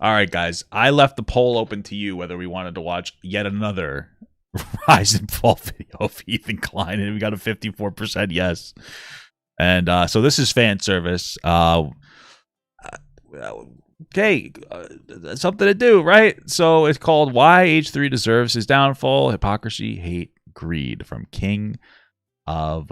All right, guys. I left the poll open to you whether we wanted to watch yet another rise and fall video of Ethan Klein, and we got a 54% yes. And so this is fan service. Okay, something to do, right? So it's called Why H3 Deserves His Downfall, Hypocrisy, Hate, Greed from King of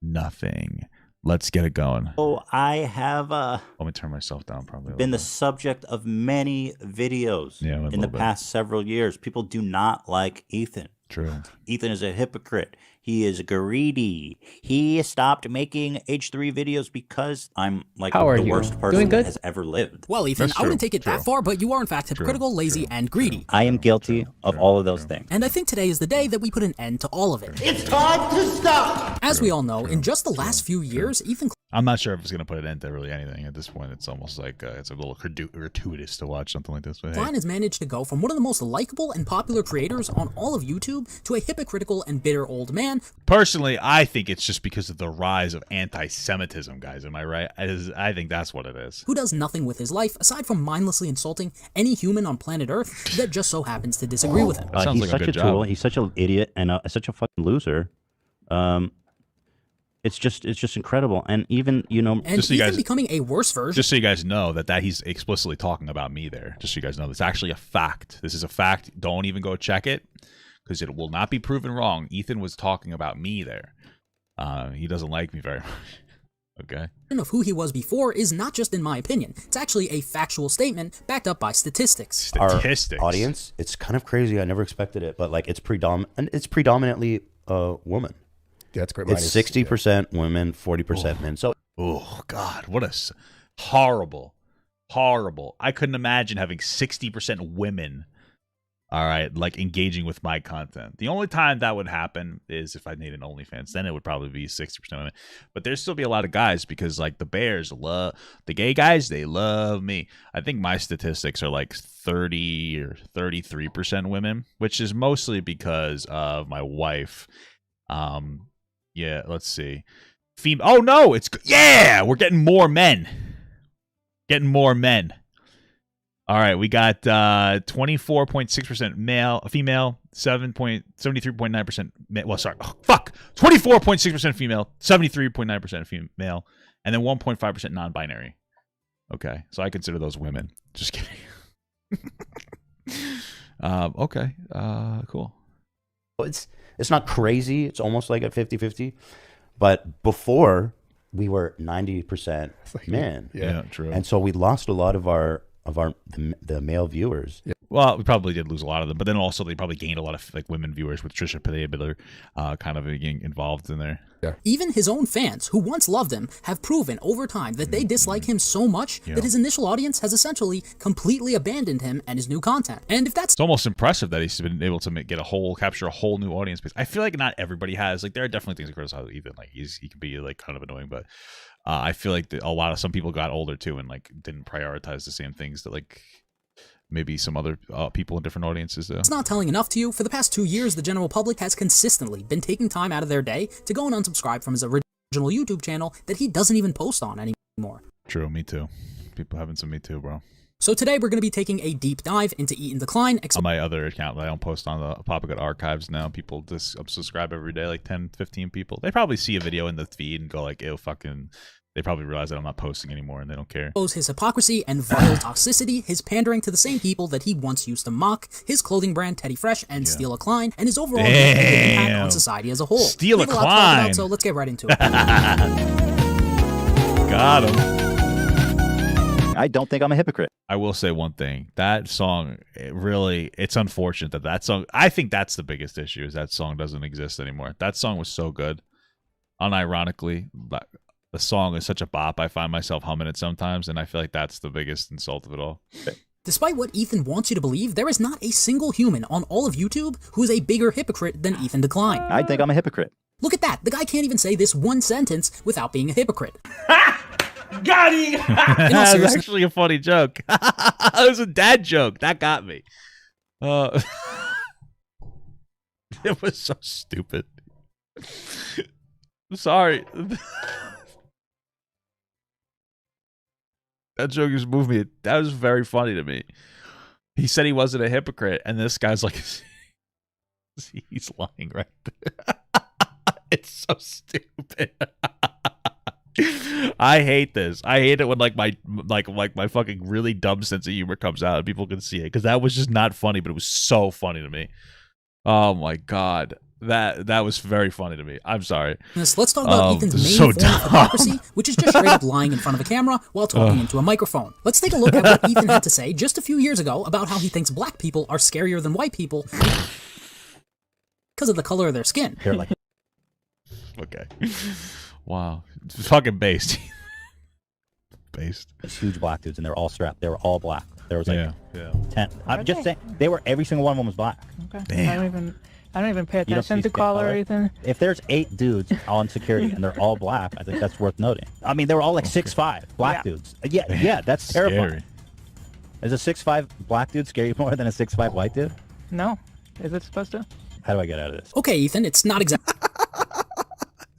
Nothing. Let's get it going. Oh, I have Let me turn myself down probably. been the subject of many videos in the past several years. People do not like Ethan. True. Ethan is a hypocrite. He is greedy. He stopped making H3 videos because I'm like the worst person that has ever lived. Well, Ethan, I wouldn't take it that far, but you are in fact hypocritical, lazy, and greedy. I am guilty of all of those things. And I think today is the day that we put an end to all of it. It's time to stop! As we all know, in just the last few years, Ethan... I'm not sure if it's going to put an end to really anything at this point. It's almost like it's a little gratuitous to watch something like this. But Klein has managed to go from one of the most likable and popular creators on all of YouTube to a hypocritical and bitter old man. Personally, I think it's just because of the rise of anti-Semitism, guys. Am I right? I think that's what it is. Who does nothing with his life aside from mindlessly insulting any human on planet Earth that just so happens to disagree with him. Sounds he's like such a tool. He's such an idiot and such a fucking loser. It's just incredible, and even and just so even becoming a worse version. Just so you guys know that he's explicitly talking about me there. Just so you guys know, it's actually a fact. This is a fact. Don't even go check it because it will not be proven wrong. Ethan was talking about me there. He doesn't like me very much. Okay. Of who he was before is not just in my opinion. It's actually a factual statement backed up by statistics. Our audience, it's kind of crazy. I never expected it, but like it's predominantly women. Yeah, that's great. It's 60% women, 40% men. So, oh God, what a horrible. I couldn't imagine having 60% women. All right, like engaging with my content. The only time that would happen is if I made an OnlyFans. Then it would probably be 60% women. But there'd still be a lot of guys because like the bears love the gay guys. They love me. I think my statistics are like 30 or 33% women, which is mostly because of my wife. Yeah, let's see. Oh no, we're getting more men. All right, we got 24.6% female, 73.9% male. Well, sorry. Oh, fuck. 24.6% female, 73.9% female, and then 1.5% non-binary. Okay, so I consider those women. Just kidding. Okay. Cool. It's not crazy. It's almost like a 50-50. But before, we were 90% men. Yeah, true. And so we lost a lot of the male viewers. Yeah. Well, we probably did lose a lot of them, but then also they probably gained a lot of like women viewers with Trisha Paytas kind of getting involved in there. Yeah. Even his own fans, who once loved him, have proven over time that they dislike him so much that his initial audience has essentially completely abandoned him and his new content. And if that's... It's almost impressive that he's been able to capture a whole new audience base. I feel like not everybody has. Like there are definitely things to criticize Ethan. Like he can be like kind of annoying, but I feel like some people got older too and like didn't prioritize the same things that like maybe some other people in different audiences do. It's not telling enough to you. For the past 2 years, the general public has consistently been taking time out of their day to go and unsubscribe from his original YouTube channel that he doesn't even post on anymore. True, me too. People having some me too, bro. So today we're going to be taking a deep dive into Ethan Klein. On my other account that I don't post on the Papagood archives now, people just subscribe every day, like 10, 15 people. They probably see a video in the feed and go like, ew, fucking... They probably realize that I'm not posting anymore and they don't care. His hypocrisy and viral toxicity, his pandering to the same people that he once used to mock, his clothing brand Teddy Fresh and Steal a Klein, and his overall impact on society as a whole. Steal a Klein! So let's get right into it. Got him. I don't think I'm a hypocrite. I will say one thing. That song, it's unfortunate that song, I think that's the biggest issue, is that song doesn't exist anymore. That song was so good. Unironically, the song is such a bop. I find myself humming it sometimes, and I feel like that's the biggest insult of it all. Despite what Ethan wants you to believe, there is not a single human on all of YouTube who is a bigger hypocrite than Ethan Klein. I think I'm a hypocrite. Look at that. The guy can't even say this one sentence without being a hypocrite. Got him! That was actually a funny joke. It was a dad joke. That got me. It was so stupid. I'm sorry. That joke just moved me. That was very funny to me. He said he wasn't a hypocrite, and this guy's like, he's lying right there. It's so stupid. I hate this. I hate it when like my fucking really dumb sense of humor comes out and people can see it, because that was just not funny, but it was so funny to me. Oh my god, that was very funny to me. I'm sorry. Let's talk about Ethan's main form of hypocrisy, which is just straight up lying in front of a camera while talking into a microphone. Let's take a look at what Ethan had to say just a few years ago about how he thinks black people are scarier than white people because of the color of their skin. Okay. Wow. It's fucking based. Based. It's huge black dudes, and they're all strapped. They were all black. There was like 10. I'm just saying, every single one of them was black. Okay. Damn. I don't even pay attention to color or anything. If there's 8 dudes on security and they're all black, I think that's worth noting. I mean, they were all like 6'5", black dudes. Yeah, that's terrifying. Scary. Is a 6'5" black dude scary more than a 6'5" white dude? No. Is it supposed to? How do I get out of this? Okay, Ethan, it's not exactly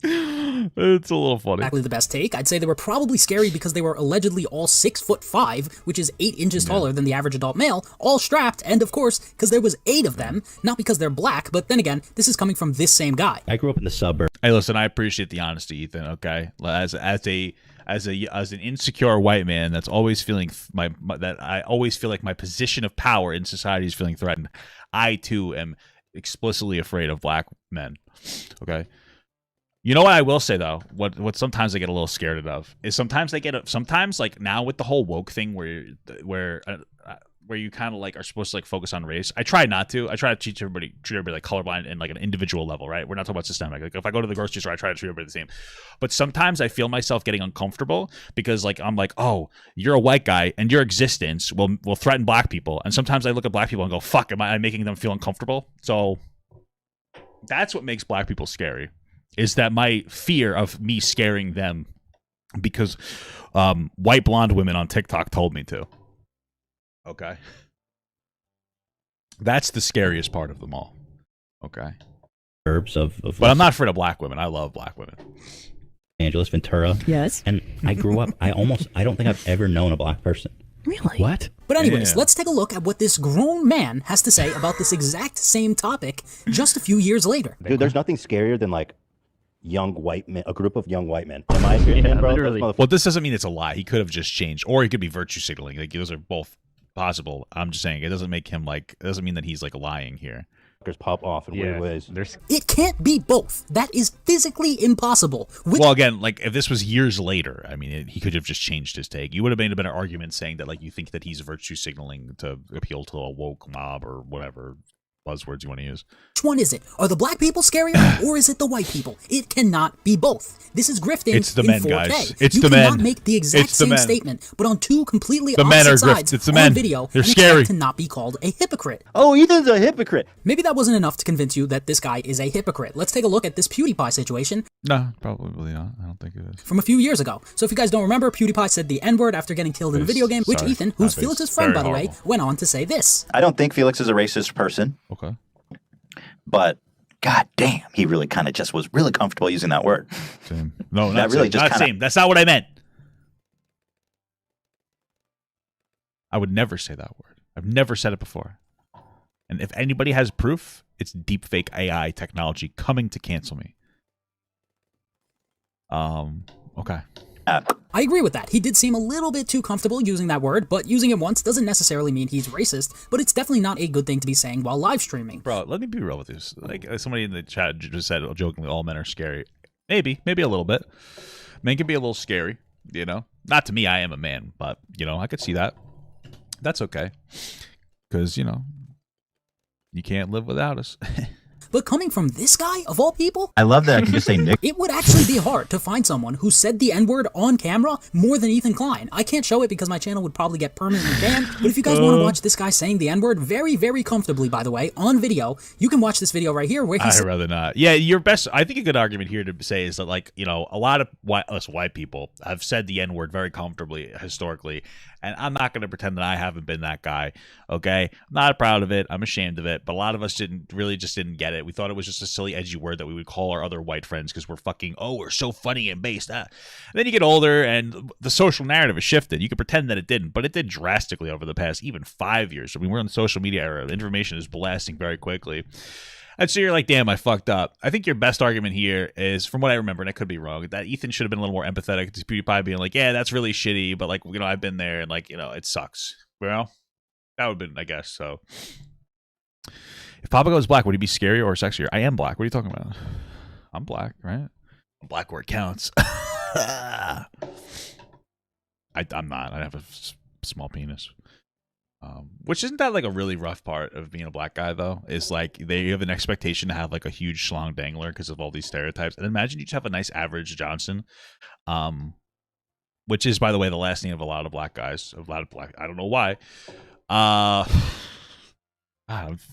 It's a little funny. exactly the best take. I'd say they were probably scary because they were allegedly all 6'5", which is 8 inches taller than the average adult male, all strapped, and of course, because there was 8 of them, not because they're black, but then again, this is coming from this same guy. I grew up in the suburbs. Hey, listen, I appreciate the honesty, Ethan. Okay, as an insecure white man that's always feeling that I always feel like my position of power in society is feeling threatened. I too am explicitly afraid of black men. Okay. You know what I will say though, what sometimes I get a little scared of is sometimes like now with the whole woke thing where you kind of like are supposed to like focus on race. I try not to. I try to treat everybody like colorblind in like an individual level, right? We're not talking about systemic. Like if I go to the grocery store, I try to treat everybody the same. But sometimes I feel myself getting uncomfortable because like I'm like, oh, you're a white guy and your existence will threaten black people. And sometimes I look at black people and go, fuck, am I making them feel uncomfortable? So that's what makes black people scary. Is that my fear of me scaring them because white blonde women on TikTok told me to. Okay. That's the scariest part of them all. Okay. Of but I'm not afraid of black women. I love black women. Angeles Ventura. Yes. And I grew up, I don't think I've ever known a black person. Really? What? But anyways, let's take a look at what this grown man has to say about this exact same topic just a few years later. Dude, there's nothing scarier than like young white men, a group of young white men. In my opinion, bro. Literally. Well, this doesn't mean it's a lie. He could have just changed, or he could be virtue signaling. Like those are both possible. I'm just saying it doesn't make him like. It doesn't mean that he's like lying here. Pop off in weird ways. It can't be both. That is physically impossible. Well, again, like if this was years later, I mean, he could have just changed his take. You would have made a better argument saying that like you think that he's virtue signaling to appeal to a woke mob or whatever buzzwords you want to use. Which one is it? Are the black people scarier or is it the white people? It cannot be both. This is grifting it's the in men, 4K. Guys. It's you the cannot men. make the exact same statement, but on two completely opposite sides It's the on men. video They're and scary. expect to not be called a hypocrite. Oh, Ethan's a hypocrite. Maybe that wasn't enough to convince you that this guy is a hypocrite. Let's take a look at this PewDiePie situation. No, probably not. I don't think it is. From a few years ago. So if you guys don't remember, PewDiePie said the N-word after getting killed in a video game, which Sorry. Ethan, who's Not Felix's face. friend Very by the way, horrible. went on to say this. I don't think Felix is a racist person, Okay. but god damn, he really kind of just was really comfortable using that word. Same. No, That not really same. just Not kinda- same. That's not what I meant. I would never say that word. I've never said it before. And if anybody has proof, it's deepfake AI technology coming to cancel me. Okay. I agree with that. He did seem a little bit too comfortable using that word, but using it once doesn't necessarily mean he's racist, but it's definitely not a good thing to be saying while live streaming. Bro, let me be real with you. Like somebody in the chat just said jokingly, all men are scary. Maybe a little bit. Men can be a little scary, you know? Not to me, I am a man, but, you know, I could see that. That's okay. Because, you know, you can't live without us. But coming from this guy, of all people, I love that I can just say Nick. it would actually be hard to find someone who said the N-word on camera more than Ethan Klein. I can't show it because my channel would probably get permanently banned, but if you guys want to watch this guy saying the N-word very, very comfortably, by the way, on video, you can watch this video right here where he's... I'd rather not. Yeah, your best... I think a good argument here to say is that, like, you know, a lot of us white people have said the N-word very comfortably, historically, And I'm not going to pretend that I haven't been that guy. Okay. I'm not proud of it. I'm ashamed of it. But a lot of us didn't get it. We thought it was just a silly, edgy word that we would call our other white friends because we're fucking, we're so funny and based. And then you get older and the social narrative has shifted. You can pretend that it didn't, but it did drastically over the past even 5 years. I mean, we're in the social media era. Information is blasting very quickly. And so you're like, damn, I fucked up. I think your best argument here is, from what I remember, and I could be wrong, that Ethan should have been a little more empathetic to PewDiePie being like, yeah, that's really shitty, but, like, you know, I've been there, and, like, you know, it sucks. Well, that would have been, I guess, so. If Papa was black, would he be scarier or sexier? I am black. What are you talking about? I'm black, right? I'm black where it counts. I'm not. I have a small penis. Which isn't that like a really rough part of being a black guy though? Is like they have an expectation to have like a huge schlong dangler because of all these stereotypes. And imagine you just have a nice average Johnson, which is, by the way, the last name of a lot of black guys. I don't know why.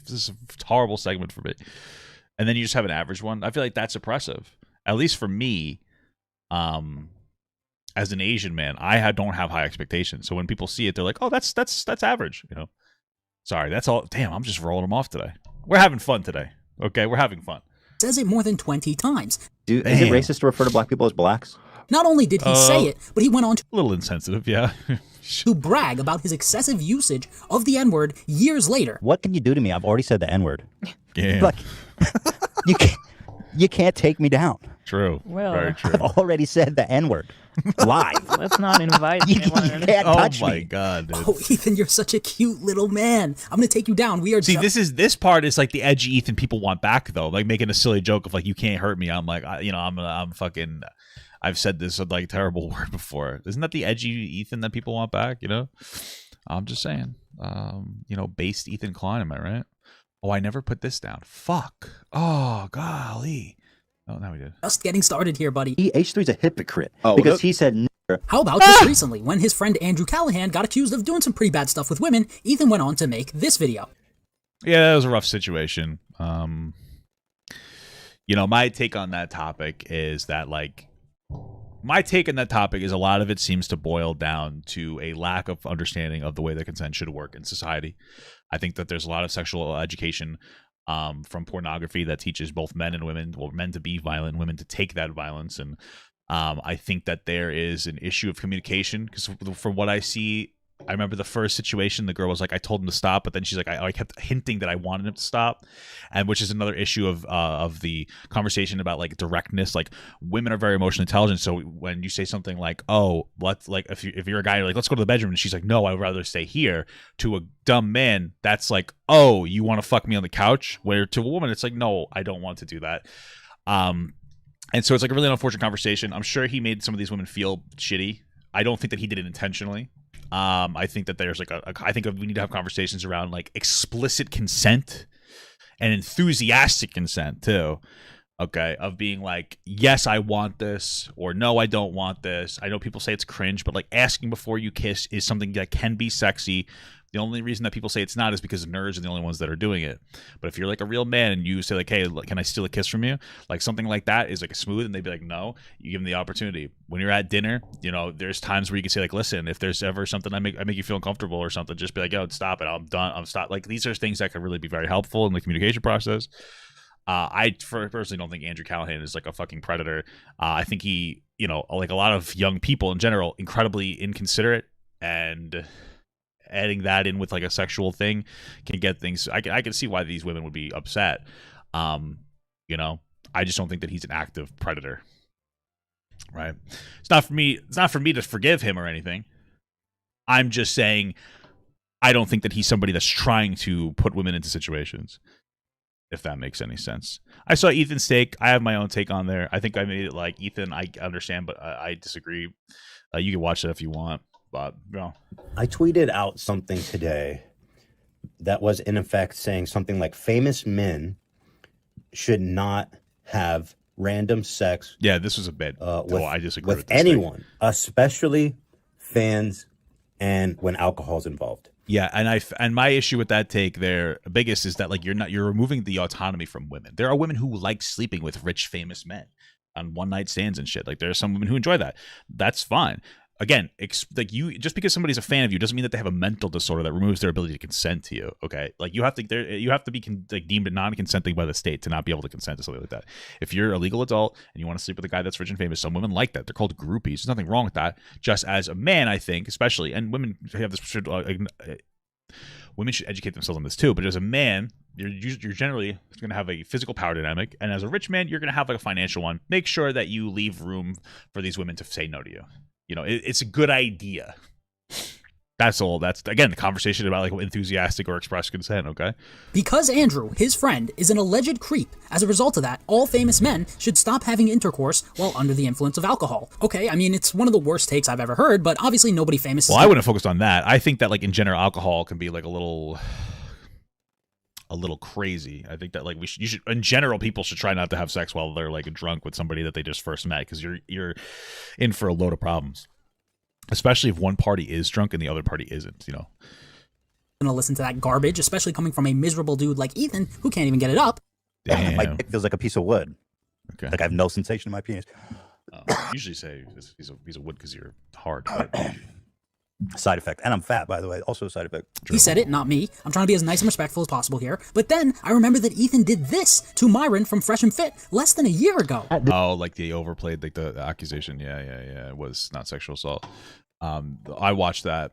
This is a horrible segment for me. And then you just have an average one. I feel like that's oppressive, at least for me. As an Asian man, I don't have high expectations. So when people see it, they're like, "Oh, that's average," you know. Sorry, that's all. Damn, I'm just rolling them off today. We're having fun today. Okay, we're having fun. Says it more than 20 times. Is it racist to refer to black people as blacks? Not only did he say it, but he went on to a little insensitive, yeah. to brag about his excessive usage of the N-word years later. What can you do to me? I've already said the N-word. Yeah. Like, you can't take me down. True. Well, very true. I've already said the N-word live. Let's not invite You anyone. can't touch me. Oh my god, dude. Oh, Ethan, you're such a cute little man. I'm gonna take you down. We are. See, this part is like the edgy Ethan people want back though, like making a silly joke of like, you can't hurt me. I'm like, I'm fucking. I've said this like terrible word before. Isn't that the edgy Ethan that people want back? You know, I'm just saying. Based Ethan Klein, am I right? Oh, I never put this down. Fuck. Oh, golly. Oh, now we did. Just getting started here, buddy. H3's a hypocrite because he said. How about just recently, when his friend Andrew Callahan got accused of doing some pretty bad stuff with women, Ethan went on to make this video. Yeah, that was a rough situation. My take on that topic is that, like, a lot of it seems to boil down to a lack of understanding of the way that consent should work in society. I think that there's a lot of sexual education from pornography that teaches both men and women, well, men to be violent, women to take that violence. And I think that there is an issue of communication because from what I see, I remember the first situation, the girl was like, I told him to stop, but then she's like, I kept hinting that I wanted him to stop. And which is another issue of the conversation about like directness. Like, women are very emotionally intelligent. So when you say something like, oh, let's, like, if you're a guy, you're like, let's go to the bedroom. And she's like, no, I'd rather stay here. To a dumb man, that's like, oh, you want to fuck me on the couch? Where to a woman, it's like, no, I don't want to do that. And so it's like a really unfortunate conversation. I'm sure he made some of these women feel shitty. I don't think that he did it intentionally. I think that there's like I think we need to have conversations around like explicit consent and enthusiastic consent too. Okay, of being like, yes, I want this, or no, I don't want this. I know people say it's cringe, but like asking before you kiss is something that can be sexy. The only reason that people say it's not is because nerds are the only ones that are doing it. But if you're like a real man and you say like, hey, can I steal a kiss from you? Like something like that is like a smooth, and they'd be like, no. You give them the opportunity. When you're at dinner, there's times where you can say like, listen, if there's ever something I make you feel uncomfortable or something, just be like, yo, stop it. I'm done. I'm stopped. Like, these are things that could really be very helpful in the communication process. I personally don't think Andrew Callahan is like a fucking predator. I think he, like a lot of young people in general, incredibly inconsiderate, and adding that in with like a sexual thing can get things. I can see why these women would be upset. I just don't think that he's an active predator. Right? It's not for me to forgive him or anything. I'm just saying I don't think that he's somebody that's trying to put women into situations. If that makes any sense. I saw Ethan's take. I have my own take on there. I think I made it like Ethan. I understand, but I disagree. You can watch that if you want. But I tweeted out something today that was in effect saying something like famous men should not have random sex. Yeah, this was a bit. I disagree with this anyone, thing. Especially fans, and when alcohol's involved. Yeah, and my issue with that take there, biggest, is that like you're removing the autonomy from women. There are women who like sleeping with rich, famous men on one night stands and shit. Like, there are some women who enjoy that. That's fine. again, like you, just because somebody's a fan of you doesn't mean that they have a mental disorder that removes their ability to consent to you. Okay, like you have to be like deemed non-consenting by the state to not be able to consent to something like that. If you're a legal adult and you want to sleep with a guy that's rich and famous, some women like that. They're called groupies. There's nothing wrong with that. Just as a man, I think, especially, and women have this. Women should educate themselves on this too. But as a man, you're generally going to have a physical power dynamic, and as a rich man, you're going to have like a financial one. Make sure that you leave room for these women to say no to you. You know, it's a good idea. That's all. That's, again, the conversation about like enthusiastic or express consent, okay? Because Andrew, his friend, is an alleged creep, as a result of that, all famous men should stop having intercourse while under the influence of alcohol. Okay, I mean, it's one of the worst takes I've ever heard, but obviously nobody famous Well, I wouldn't focus on that. I think that, like, in general, alcohol can be like a little crazy. I think that, like, you should, in general, people should try not to have sex while they're like drunk with somebody that they just first met, because you're in for a load of problems. Especially if one party is drunk and the other party isn't, you know. Gonna listen to that garbage, especially coming from a miserable dude like Ethan who can't even get it up. Damn. My dick feels like a piece of wood. Okay. Like I have no sensation in my penis. Usually say he's a wood because you're hard. Side effect. And I'm fat, by the way. Also a side effect. He said it, not me. I'm trying to be as nice and respectful as possible here. But then I remember that Ethan did this to Myron from Fresh and Fit less than a year ago. Oh, like they overplayed like the accusation. Yeah. It was not sexual assault. I watched that.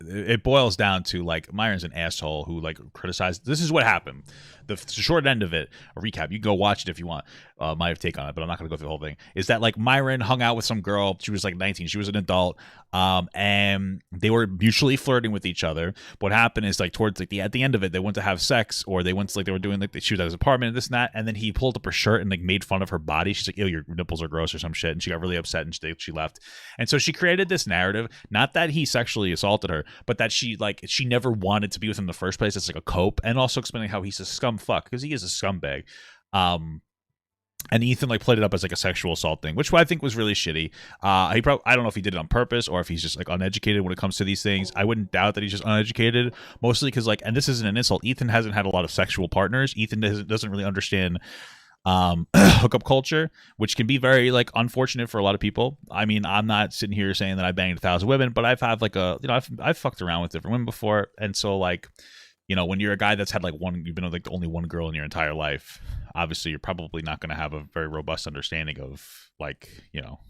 It boils down to, like, Myron's an asshole who, like, criticized. This is what happened. The short end of it, a recap, you can go watch it if you want, my take on it, but I'm not going to go through the whole thing, is that, like, Myron hung out with some girl. She was, like, 19. She was an adult, and they were mutually flirting with each other. What happened is, like, towards, like, at the end of it, they went to have sex, or they went to, like, they were doing, like, she was at his apartment and this and that, and then he pulled up her shirt and, like, made fun of her body. She's like, ew, your nipples are gross or some shit, and she got really upset, and she left. And so she created this narrative, not that he sexually assaulted her, but that she never wanted to be with him in the first place. It's like a cope, and also explaining how he's a scum fuck, because he is a scumbag. And Ethan, like, played it up as like a sexual assault thing, which I think was really shitty. I don't know if he did it on purpose or if he's just like uneducated when it comes to these things. I wouldn't doubt that he's just uneducated, mostly because, like, and this isn't an insult, Ethan hasn't had a lot of sexual partners. Ethan doesn't really understand hookup culture, which can be very, like, unfortunate for a lot of people. I mean, I'm not sitting here saying that I banged 1,000 women, but I've had like I've fucked around with different women before, and so, like, you know, when you're a guy that's had like you've been with like only one girl in your entire life, obviously you're probably not going to have a very robust understanding of, like, you know,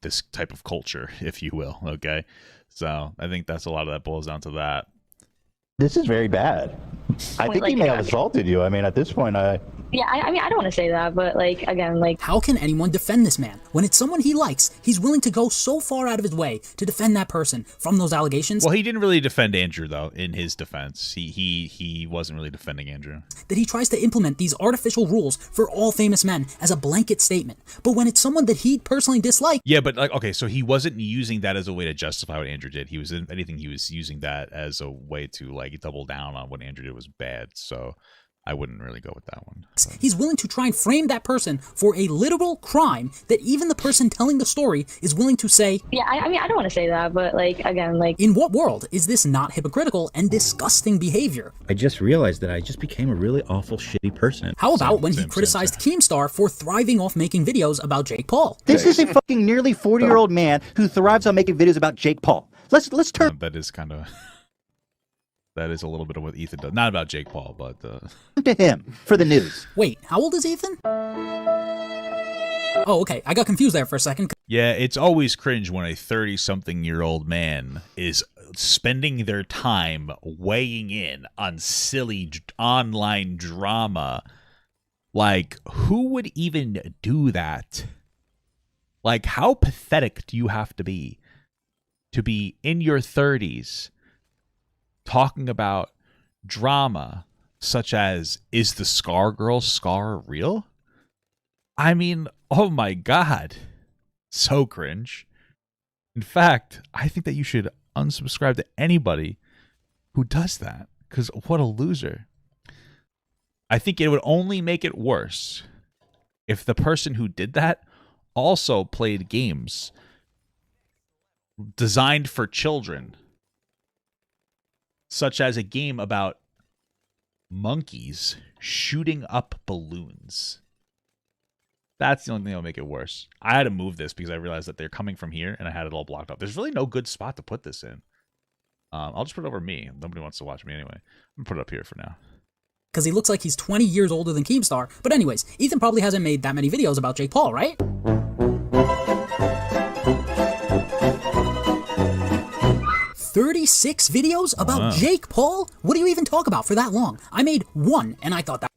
this type of culture, if you will. Okay, so I think that's a lot of that boils down to that. This is very bad. I think he may have assaulted you. I mean, at this point, Yeah, I mean, I don't want to say that, but, like, again, like... How can anyone defend this man? When it's someone he likes, he's willing to go so far out of his way to defend that person from those allegations. Well, he didn't really defend Andrew, though, in his defense. He wasn't really defending Andrew. That he tries to implement these artificial rules for all famous men as a blanket statement. But when it's someone that he personally dislikes... Yeah, but, like, okay, so he wasn't using that as a way to justify what Andrew did. He was, if anything, he was using that as a way to, like, double down on what Andrew did was bad, so... I wouldn't really go with that one. He's willing to try and frame that person for a literal crime that even the person telling the story is willing to say... Yeah, I mean, I don't want to say that, but, like, again, like... In what world is this not hypocritical and disgusting behavior? I just realized that I just became a really awful, shitty person. How about when he criticized Keemstar for thriving off making videos about Jake Paul? This is a fucking nearly 40-year-old man who thrives on making videos about Jake Paul. Let's turn... That is kind of... That is a little bit of what Ethan does. Not about Jake Paul, but... to him for the news. Wait, how old is Ethan? Oh, okay. I got confused there for a second. Yeah, it's always cringe when a 30-something-year-old man is spending their time weighing in on silly online drama. Like, who would even do that? Like, how pathetic do you have to be in your 30s talking about drama such as, is the Scar Girl scar real? I mean, oh my God. So cringe. In fact, I think that you should unsubscribe to anybody who does that, because what a loser. I think it would only make it worse if the person who did that also played games designed for children, such as a game about monkeys shooting up balloons. That's the only thing that'll make it worse. I had to move this because I realized that they're coming from here, and I had it all blocked off. There's really no good spot to put this in. I'll just put it over me. Nobody wants to watch me anyway. I'm gonna put it up here for now. Because he looks like he's 20 years older than Keemstar. But anyways, Ethan probably hasn't made that many videos about Jake Paul, right? 36 videos about Jake Paul? What do you even talk about for that long? I made one, and I thought that...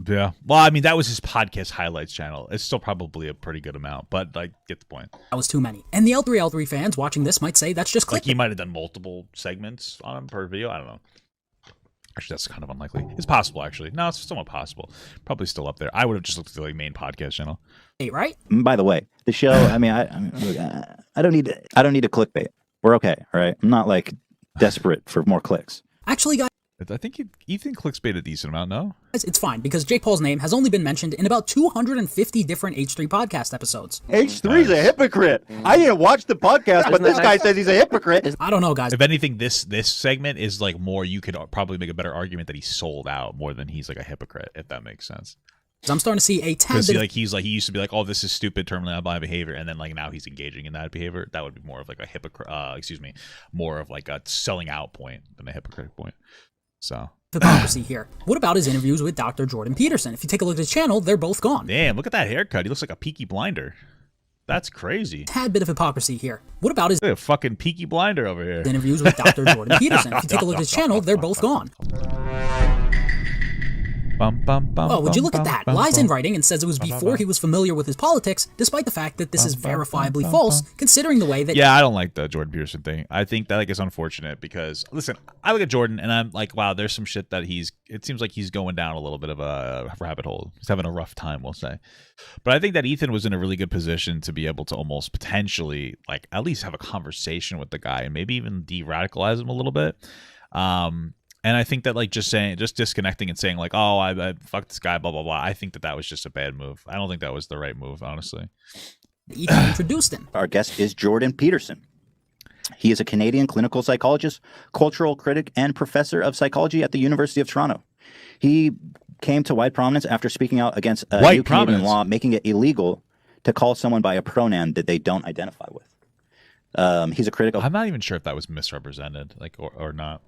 Yeah. Well, I mean, that was his podcast highlights channel. It's still probably a pretty good amount, but like, get the point. That was too many. And the L3L3 fans watching this might say that's just clickbait. Like, he might have done multiple segments on him per video. I don't know. Actually, that's kind of unlikely. It's possible, actually. No, it's somewhat possible. Probably still up there. I would have just looked at the like, main podcast channel. Hey, right? By the way, the show. I mean, I don't need a clickbait. We're okay, all right? I'm not like desperate for more clicks. Actually, guys, I think Ethan clickbait a decent amount, no? It's fine, because Jake Paul's name has only been mentioned in about 250 different H3 podcast episodes. H3's a hypocrite. I didn't watch the podcast, but this guy says he's a hypocrite. I don't know, guys. If anything, this segment is like more, you could probably make a better argument that he's sold out more than he's like a hypocrite, if that makes sense. I'm starting to see a tad bit. He used to be like, oh, this is stupid, terminally unblind behavior, and then like now he's engaging in that behavior. That would be more of like a hypocrite. More of like a selling out point than a hypocrite point. So hypocrisy here. What about his interviews with Dr. Jordan Peterson? If you take a look at his channel, they're both gone. Damn, look at that haircut. He looks like a Peaky Blinder. That's crazy. Tad bit of hypocrisy here. What about his fucking Peaky Blinder over here? Interviews with Dr. Jordan Peterson? If you take a look at his channel, they're both gone. Oh, would you look at that? Lies in writing and says it was before he was familiar with his politics, despite the fact that this is verifiably false, considering the way that... Yeah, I don't like the Jordan Peterson thing. I think that like is unfortunate because, listen, I look at Jordan and I'm like, wow, there's some shit that it seems like he's going down a little bit of a rabbit hole. He's having a rough time, we'll say. But I think that Ethan was in a really good position to be able to almost potentially, like, at least have a conversation with the guy and maybe even de-radicalize him a little bit. And I think that like just disconnecting and saying like, oh, I fuck this guy, blah, blah, blah. I think that was just a bad move. I don't think that was the right move, honestly. Ethan introduced him. Our guest is Jordan Peterson. He is a Canadian clinical psychologist, cultural critic, and professor of psychology at the University of Toronto. He came to wide prominence after speaking out against a new Canadian law making it illegal to call someone by a pronoun that they don't identify with. He's a critic of... I'm not even sure if that was misrepresented, like or not.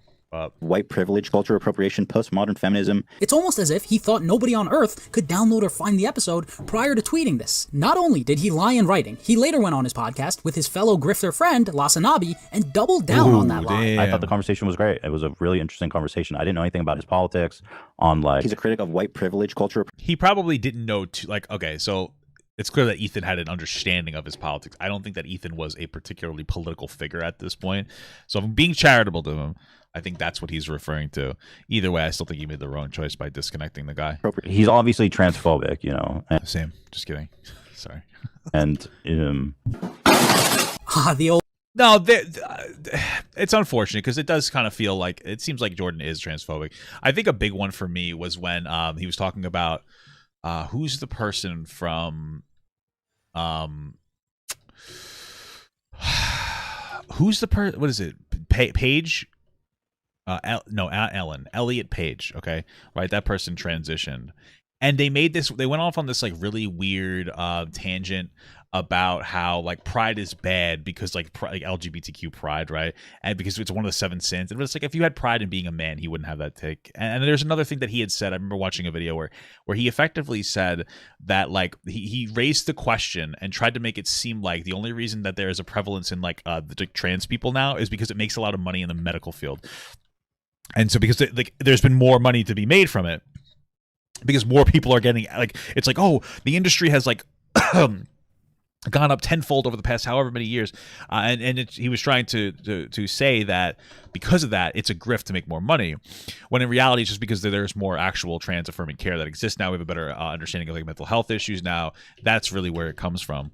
White privilege, cultural appropriation, postmodern feminism. It's almost as if he thought nobody on Earth could download or find the episode prior to tweeting this. Not only did he lie in writing, he later went on his podcast with his fellow grifter friend, Lasanabi, and doubled down on that lie. I thought the conversation was great. It was a really interesting conversation. I didn't know anything about his politics on like... He's a critic of white privilege, culture. He probably didn't know, okay, so... It's clear that Ethan had an understanding of his politics. I don't think that Ethan was a particularly political figure at this point. So if I'm being charitable to him, I think that's what he's referring to. Either way, I still think he made the wrong choice by disconnecting the guy. He's obviously transphobic, you know. Same. Just kidding. Sorry. And the old... No, it's unfortunate because it does kind of feel like it seems like Jordan is transphobic. I think a big one for me was when he was talking about who's the person from who's the person, what is it, Paige, not Ellen, Elliot Page, okay, right, that person transitioned, and they went off on this like really weird tangent about how like pride is bad because like LGBTQ pride, right? And because it's one of the 7 sins. And it's like if you had pride in being a man, he wouldn't have that take. And there's another thing that he had said. I remember watching a video where he effectively said that like he raised the question and tried to make it seem like the only reason that there is a prevalence in like the trans people now is because it makes a lot of money in the medical field. And so because like there's been more money to be made from it because more people are getting like, it's like, oh, the industry has like gone up tenfold over the past however many years, he was trying to say that because of that it's a grift to make more money, when in reality it's just because there's more actual trans affirming care that exists now. We have a better understanding of like mental health issues now. That's really where it comes from.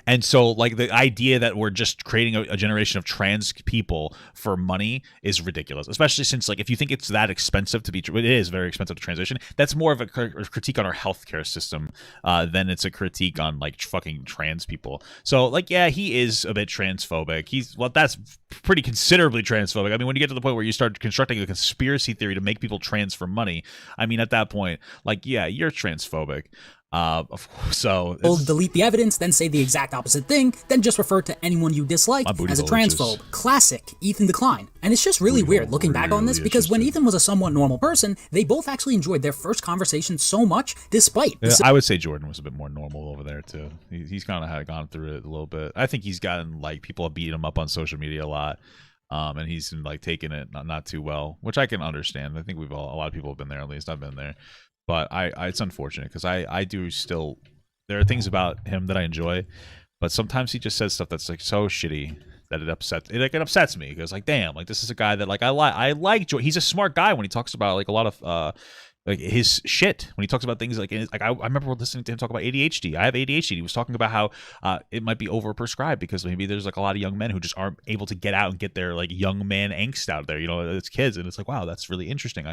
And so like the idea that we're just creating a generation of trans people for money is ridiculous, especially since like if you think it's that expensive to be, it is very expensive to transition. That's more of a critique on our healthcare system than it's a critique on like fucking trans people. So like, yeah, he is a bit transphobic. That's pretty considerably transphobic. I mean, when you get to the point where you start constructing a conspiracy theory to make people trans for money, I mean, at that point, like, yeah, you're transphobic. So delete the evidence, then say the exact opposite thing, then just refer to anyone you dislike as a transphobe. Classic Ethan decline. And it's just really weird looking back on this, because when Ethan was a somewhat normal person, they both actually enjoyed their first conversation so much, despite I would say Jordan was a bit more normal over there too. He's kind of had gone through it a little bit. I think he's gotten, like, people have beaten him up on social media a lot. And he's been, like, taking it not too well, which I can understand. I think a lot of people have been there, at least I've been there. But it's unfortunate, because I do still, there are things about him that I enjoy, but sometimes he just says stuff that's, like, so shitty that it upsets me, because, like, damn, like, this is a guy that, like, I like he's a smart guy when he talks about, like, a lot of like his shit, when he talks about things like I remember listening to him talk about ADHD. I have ADHD. He was talking about how it might be overprescribed because maybe there's, like, a lot of young men who just aren't able to get out and get their, like, young man angst out there, you know, as kids. And it's like, wow, that's really interesting.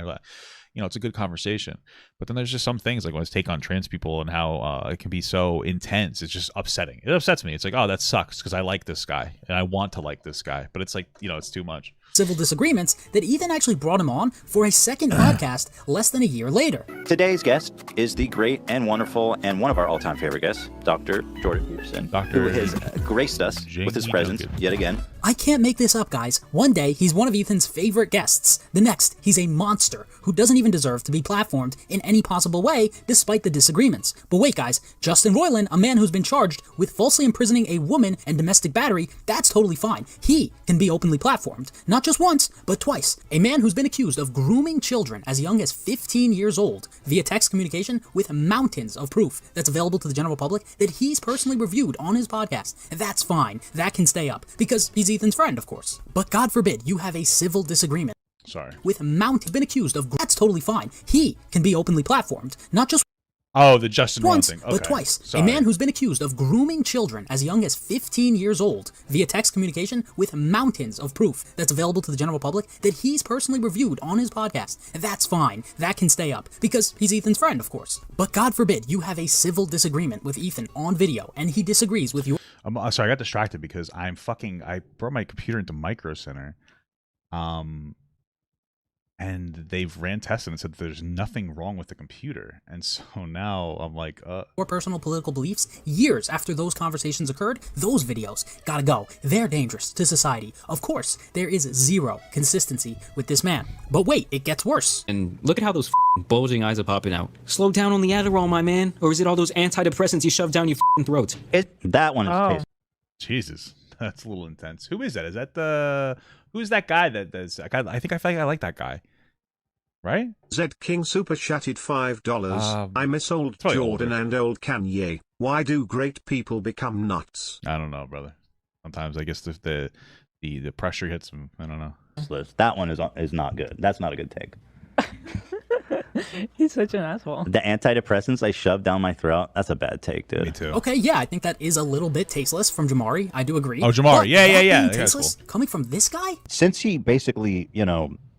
You know, it's a good conversation. But then there's just some things, like when his take on trans people and how it can be so intense. It's just upsetting. It upsets me. It's like, oh, that sucks, because I like this guy and I want to like this guy. But it's like, you know, it's too much. Civil disagreements that Ethan actually brought him on for a second podcast less than a year later. Today's guest is the great and wonderful and one of our all-time favorite guests, Dr. Jordan Peterson, who has graced us with his presence yet again. I can't make this up, guys. One day, he's one of Ethan's favorite guests. The next, he's a monster who doesn't even deserve to be platformed in any possible way, despite the disagreements. But wait, guys, Justin Roiland, a man who's been charged with falsely imprisoning a woman and domestic battery, that's totally fine. He can be openly platformed. Not just once, but twice. A man who's been accused of grooming children as young as 15 years old via text communication with mountains of proof that's available to the general public that he's personally reviewed on his podcast. That's fine. That can stay up, because he's Ethan's friend, of course. But God forbid you have a civil disagreement. With mountains been accused of, that's totally fine. He can be openly platformed. Not just oh, the Justin once, thing. Okay. but twice. Sorry. A man who's been accused of grooming children as young as 15 years old via text communication with mountains of proof that's available to the general public that he's personally reviewed on his podcast. That's fine. That can stay up, because he's Ethan's friend, of course. But God forbid you have a civil disagreement with Ethan on video and he disagrees with you. I'm sorry, I got distracted because I brought my computer into Micro Center. And they've ran tests and said that there's nothing wrong with the computer. And so now I'm like, Or personal political beliefs, years after those conversations occurred, those videos gotta go. They're dangerous to society. Of course, there is zero consistency with this man. But wait, it gets worse. And look at how those bulging eyes are popping out. Slow down on the Adderall, my man. Or is it all those antidepressants you shove down your throat? That one is tasty. Jesus, that's a little intense. Who is that? Is that who's that guy that's I feel like I like that guy. Right? Zed King super chatted $5. I miss old Jordan and old Kanye. Why do great people become nuts? I don't know, brother. Sometimes I guess the pressure hits him. I don't know. That one is not good. That's not a good take. He's such an asshole. The antidepressants I shoved down my throat, that's a bad take, dude. Me too. Okay, yeah, I think that is a little bit tasteless from Jamari. I do agree. Oh, Jamari. But yeah. Tasteless coming from this guy? Since he basically,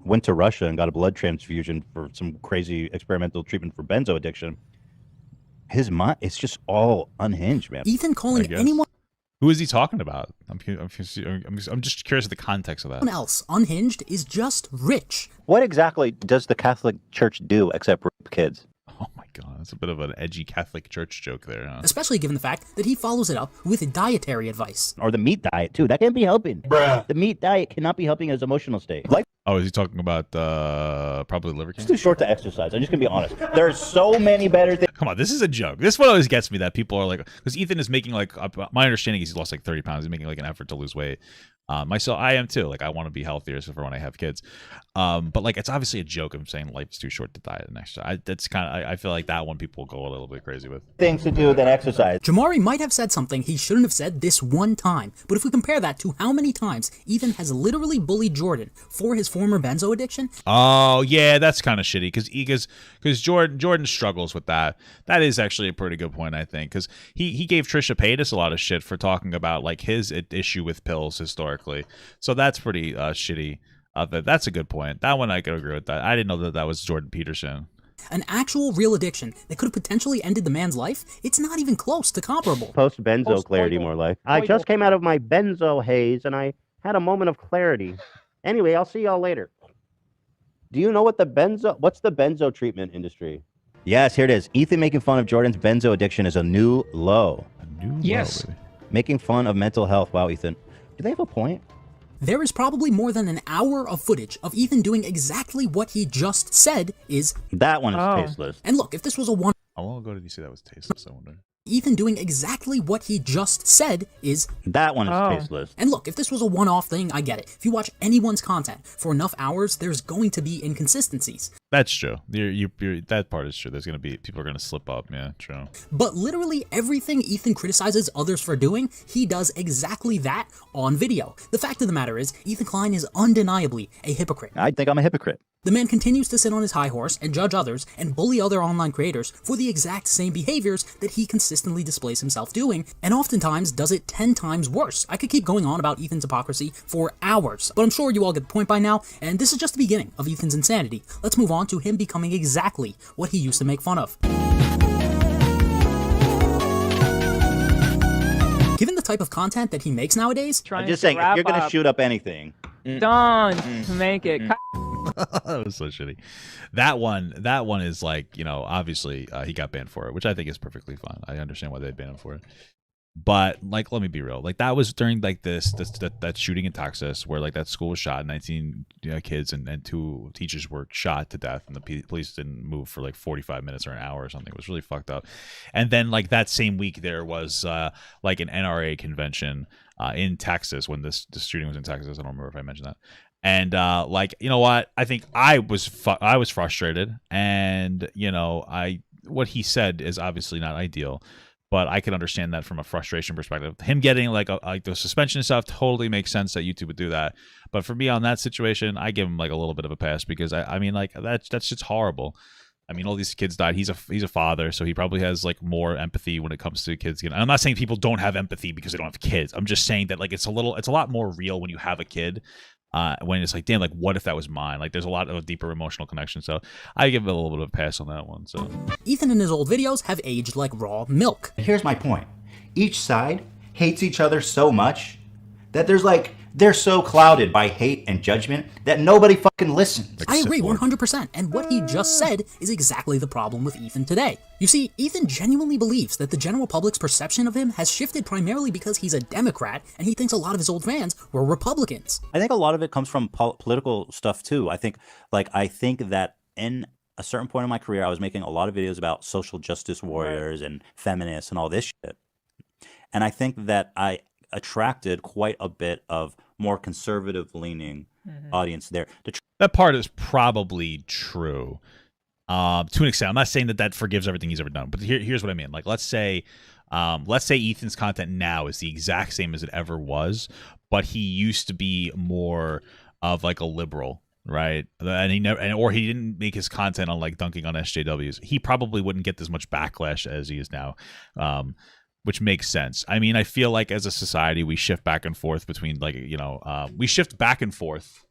went to Russia and got a blood transfusion for some crazy experimental treatment for benzo addiction, his mind, it's just all unhinged, man. Ethan calling anyone who is he talking about? I'm just curious of the context of that. Else unhinged is just rich. What exactly does the Catholic Church do except rape kids? Oh my God, that's a bit of an edgy Catholic Church joke there, huh? Especially given the fact that he follows it up with dietary advice. Or the meat diet, too. That can't be helping. Bruh. The meat diet cannot be helping his emotional state. Oh, is he talking about probably liver cancer? It's too short to exercise. I'm just going to be honest. There's so many better things. Come on, this is a joke. This one always gets me, that people are like, because Ethan is making my understanding is he's lost like 30 pounds. He's making like an effort to lose weight. Myself, I am too. Like, I want to be healthier so for when I have kids. But like, it's obviously a joke. I'm saying life is too short to diet and exercise. That's kind of, I feel like that one people go a little bit crazy with. Things to do than exercise. Jamari might have said something he shouldn't have said this one time, but if we compare that to how many times Ethan has literally bullied Jordan for his former benzo addiction. Oh yeah, that's kind of shitty because Jordan struggles with that. That is actually a pretty good point, I think, because he gave Trisha Paytas a lot of shit for talking about like his issue with pills historically. So that's pretty shitty. That's a good point. That one I could agree with that. I didn't know that was Jordan Peterson. An actual real addiction that could have potentially ended the man's life, it's not even close to comparable. Post-benzo clarity, more like. I just came out of my benzo haze, and I had a moment of clarity. Anyway, I'll see y'all later. Do you know what's the benzo treatment industry? Yes, here it is. Ethan making fun of Jordan's benzo addiction is a new low. Yes. Low, Making fun of mental health. Wow, Ethan. Do they have a point? There is probably more than an hour of footage of Ethan doing exactly what he just said is... That one is tasteless. And look, if this was a one... How long ago did you say that was tasteless, I wonder? Ethan doing exactly what he just said is... That one is tasteless. And look, if this was a one-off thing, I get it. If you watch anyone's content for enough hours, there's going to be inconsistencies. That's true. That part is true. There's going to be... People are going to slip up. Yeah, true. But literally everything Ethan criticizes others for doing, he does exactly that on video. The fact of the matter is, Ethan Klein is undeniably a hypocrite. I think I'm a hypocrite. The man continues to sit on his high horse and judge others and bully other online creators for the exact same behaviors that he consistently displays himself doing, and oftentimes does it 10 times worse. I could keep going on about Ethan's hypocrisy for hours, but I'm sure you all get the point by now, and this is just the beginning of Ethan's insanity. Let's move on to him becoming exactly what he used to make fun of. Given the type of content that he makes nowadays... I'm just saying, if you're going to shoot up anything... Don't make it... That was so shitty. That one is like, you know, obviously he got banned for it, which I think is perfectly fine. I understand why they banned him for it. But like, let me be real. Like that was during like that shooting in Texas where like that school was shot, 19 kids and 2 teachers were shot to death, and the police didn't move for like 45 minutes or an hour or something. It was really fucked up. And then like that same week there was like an NRA convention in Texas when this shooting was in Texas. I don't remember if I mentioned that. And like, you know what? I think I was frustrated, and you know, what he said is obviously not ideal, but I can understand that from a frustration perspective. Him getting like the suspension stuff totally makes sense that YouTube would do that. But for me on that situation, I give him like a little bit of a pass because I mean like that's just horrible. I mean, all these kids died. He's a father, so he probably has like more empathy when it comes to kids. I'm not saying people don't have empathy because they don't have kids. I'm just saying that like it's a lot more real when you have a kid. When it's like, damn, like what if that was mine? Like there's a lot of a deeper emotional connection. So I give it a little bit of a pass on that one. So Ethan and his old videos have aged like raw milk. Here's my point. Each side hates each other so much that they're so clouded by hate and judgment that nobody fucking listens. I agree 100%, and what he just said is exactly the problem with Ethan today. You see, Ethan genuinely believes that the general public's perception of him has shifted primarily because he's a Democrat, and he thinks a lot of his old fans were Republicans. I think a lot of it comes from political stuff too. I think that in a certain point in my career, I was making a lot of videos about social justice warriors and feminists and all this shit. And I think that I attracted quite a bit of more conservative leaning audience there. That part is probably true to an extent. I'm not saying that forgives everything he's ever done, but here's what I mean. Like let's say Ethan's content now is the exact same as it ever was, but he used to be more of like a liberal, right? And he didn't make his content on like dunking on SJWs. He probably wouldn't get this much backlash as he is now. Which makes sense. I mean, I feel like as a society, we shift back and forth between like, you know, we shift back and forth.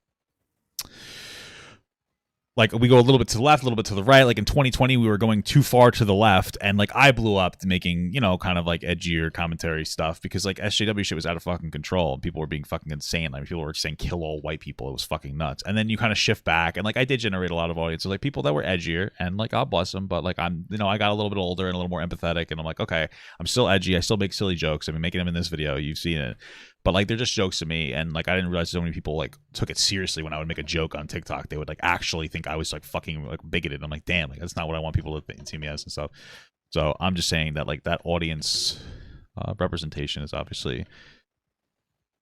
Like we go a little bit to the left, a little bit to the right. Like in 2020, we were going too far to the left, and like I blew up making, you know, kind of like edgier commentary stuff because like SJW shit was out of fucking control. People were being fucking insane. Like people were saying kill all white people. It was fucking nuts. And then you kind of shift back, and like I did generate a lot of audiences, like people that were edgier, and like God bless them. But like I got a little bit older and a little more empathetic, and I'm like, okay, I'm still edgy. I still make silly jokes. I've been making them in this video. You've seen it. But like they're just jokes to me, and like I didn't realize so many people like took it seriously when I would make a joke on TikTok. They would like actually think I was like fucking like bigoted. I'm like, damn, like that's not what I want people to see me as and stuff. So I'm just saying that like that audience representation is obviously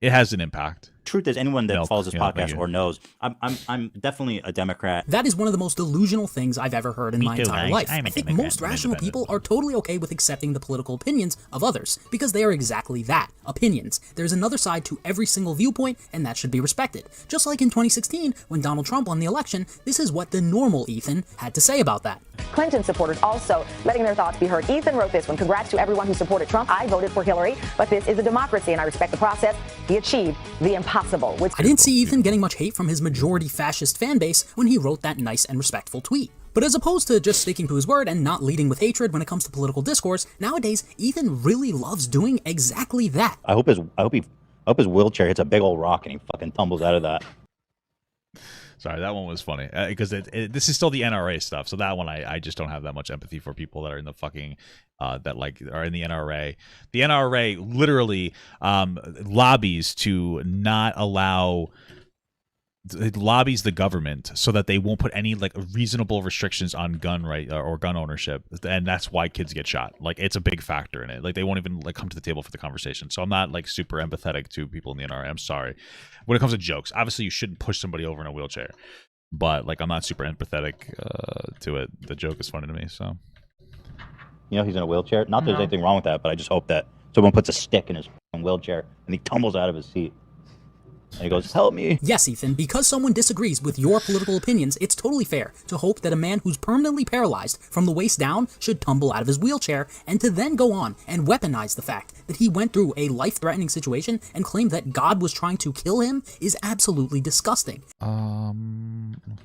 it has an impact. Truth is, anyone that follows this podcast or knows, I'm definitely a Democrat. That is one of the most delusional things I've ever heard in my entire life. I think most rational people are totally okay with accepting the political opinions of others because they are exactly that, opinions. There's another side to every single viewpoint, and that should be respected. Just like in 2016, when Donald Trump won the election, this is what the normal Ethan had to say about that. Clinton supporters also letting their thoughts be heard. Ethan wrote this one: congrats to everyone who supported Trump. I voted for Hillary, but this is a democracy and I respect the process. He achieved the impossible. I didn't see Ethan getting much hate from his majority fascist fan base when he wrote that nice and respectful tweet. But as opposed to just sticking to his word and not leading with hatred when it comes to political discourse, nowadays Ethan really loves doing exactly that. I hope his wheelchair hits a big old rock and he fucking tumbles out of that. Sorry, that one was funny because this is still the NRA stuff. So that one, I just don't have that much empathy for people that are in the fucking that like are in the NRA. The NRA literally lobbies to not allow. It lobbies the government so that they won't put any like reasonable restrictions on gun right or gun ownership, and that's why kids get shot. Like it's a big factor in it. Like they won't even like come to the table for the conversation. So I'm not like super empathetic to people in the NRA. I'm sorry. When it comes to jokes, obviously you shouldn't push somebody over in a wheelchair, but like I'm not super empathetic to it. The joke is funny to me. So you know he's in a wheelchair. Not that there's anything wrong with that, but I just hope that someone puts a stick in his wheelchair and he tumbles out of his seat. And he goes, help me. Yes, Ethan, because someone disagrees with your political opinions, it's totally fair to hope that a man who's permanently paralyzed from the waist down should tumble out of his wheelchair, and to then go on and weaponize the fact that he went through a life-threatening situation and claim that God was trying to kill him is absolutely disgusting.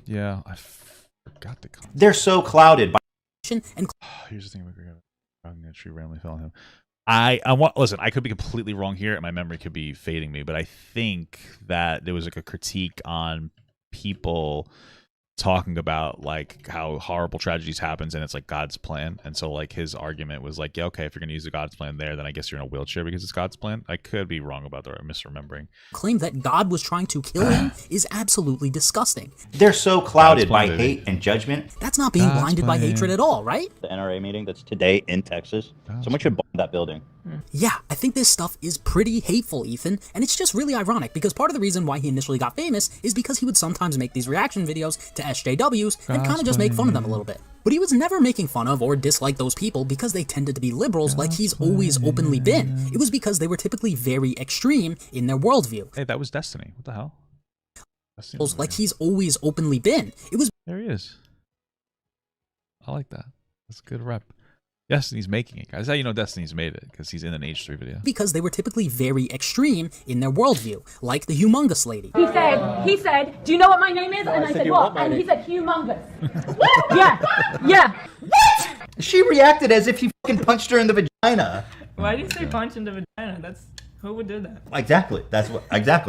Yeah, I forgot the concept. They're so clouded by... Here's the thing, I'm gonna tree randomly fell on him. I want listen. I could be completely wrong here, and my memory could be fading me. But I think that there was like a critique on people talking about like how horrible tragedies happens, and it's like God's plan. And so like his argument was like, yeah, okay, if you're gonna use the God's plan there, then I guess you're in a wheelchair because it's God's plan. I could be wrong about that or misremembering. Claim that God was trying to kill him is absolutely disgusting. They're so clouded by hate and judgment. That's not being blinded by hatred at all, right? The NRA meeting that's today in Texas. Someone should bomb that building. Yeah, I think this stuff is pretty hateful, Ethan, and it's just really ironic because part of the reason why he initially got famous is because he would sometimes make these reaction videos to SJWs and kind of just make fun of them a little bit. But he was never making fun of or dislike those people because they tended to be liberals like he's always openly been. It was because they were typically very extreme in their worldview. Hey, that was Destiny. What the hell? Like he's always openly been. It was. There he is. I like that. That's a good rep. Destiny's making it, guys. How you know Destiny's made it? Because he's in an H3 video. Because they were typically very extreme in their worldview, like the humongous lady. He said, do you know what my name is? And I said, what? And he said, humongous. Yeah. What? She reacted as if he fucking punched her in the vagina. Why do you say punch in the vagina? Who would do that? Exactly.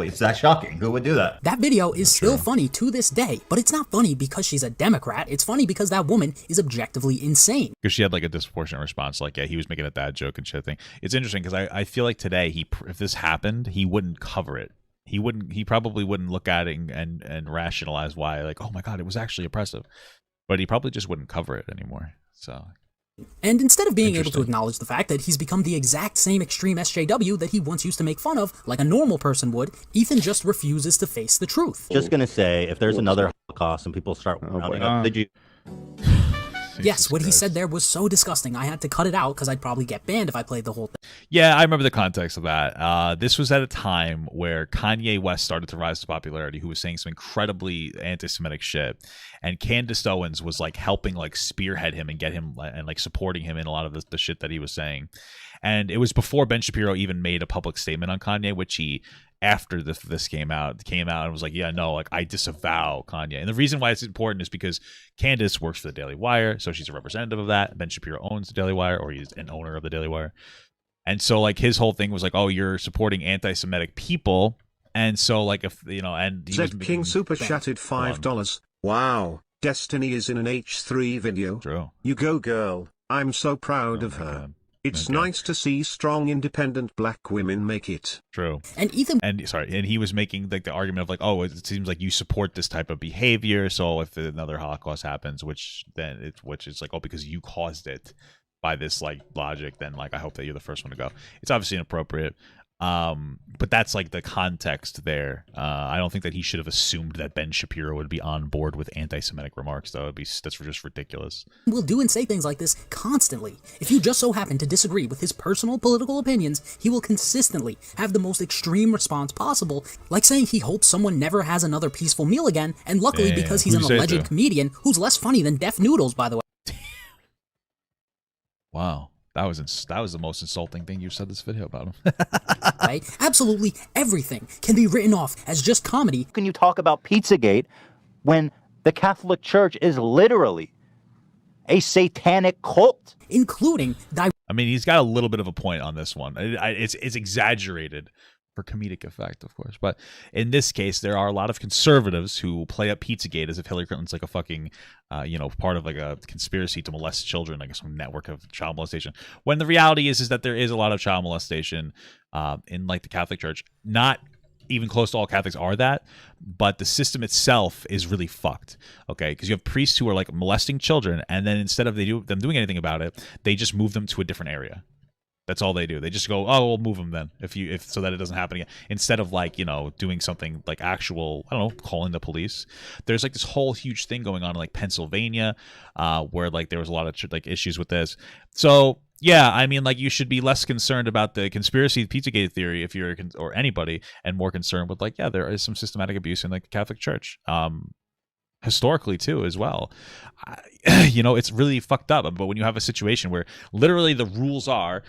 It's that shocking. Who would do that? That video is still funny to this day, but it's not funny because she's a Democrat. It's funny because that woman is objectively insane. Because she had like a disproportionate response, like yeah, he was making a dad joke and shit thing. It's interesting because I feel like today if this happened, he wouldn't cover it. He probably wouldn't look at it and rationalize why, like, oh my god, it was actually oppressive. But he probably just wouldn't cover it anymore. So. And instead of being able to acknowledge the fact that he's become the exact same extreme SJW that he once used to make fun of, like a normal person would, Ethan just refuses to face the truth. Just gonna say, if there's another Holocaust and people start rounding up the Jews. Yes, what he said there was so disgusting, I had to cut it out because I'd probably get banned if I played the whole thing. Yeah, I remember the context of that. This was at a time where Kanye West started to rise to popularity, who was saying some incredibly anti-Semitic shit. And Candace Owens was like helping like spearhead him and get him and like supporting him in a lot of the shit that he was saying. And it was before Ben Shapiro even made a public statement on Kanye, which he, after this came out and was like, yeah, no, like I disavow Kanye. And the reason why it's important is because Candace works for the Daily Wire, so she's a representative of that. Ben Shapiro owns the Daily Wire, or he's an owner of the Daily Wire. And so like his whole thing was like, oh, you're supporting anti-Semitic people. And so like if and he Zed King super chatted $5. Wow, Destiny is in an H3 video. True. You go girl. I'm so proud of her. God. It's nice to see strong, independent black women make it. True. And he was making like the argument of like, oh, it seems like you support this type of behavior, so if another Holocaust happens, which is like, oh, because you caused it by this like logic, then like I hope that you're the first one to go. It's obviously inappropriate. But that's like the context there. I don't think that he should have assumed that Ben Shapiro would be on board with anti-Semitic remarks, though. That's just ridiculous. Will do and say things like this constantly. If you just so happen to disagree with his personal political opinions, he will consistently have the most extreme response possible, like saying he hopes someone never has another peaceful meal again, and luckily because he's an alleged comedian who's less funny than Deaf Noodles, by the way. Wow. That was the most insulting thing you've said this video about him. Right? Absolutely everything can be written off as just comedy. Can you talk about Pizzagate when the Catholic Church is literally a satanic cult? Including... I mean, he's got a little bit of a point on this one. It's exaggerated, for comedic effect, of course. But in this case, there are a lot of conservatives who play up Pizzagate as if Hillary Clinton's like a fucking, part of like a conspiracy to molest children, like some network of child molestation. When the reality is that there is a lot of child molestation in like the Catholic Church. Not even close to all Catholics are that, but the system itself is really fucked. Okay, because you have priests who are like molesting children, and then instead of them doing anything about it, they just move them to a different area. That's all they do. They just go, oh, we'll move them then, if so that it doesn't happen again. Instead of like, doing something like actual, I don't know, calling the police. There's like this whole huge thing going on in like Pennsylvania, where like there was a lot of like issues with this. So yeah, I mean, like you should be less concerned about the conspiracy Pizzagate theory if you're or anybody, and more concerned with like, yeah, there is some systematic abuse in like the Catholic Church. Historically too as well. It's really fucked up. But when you have a situation where literally the rules are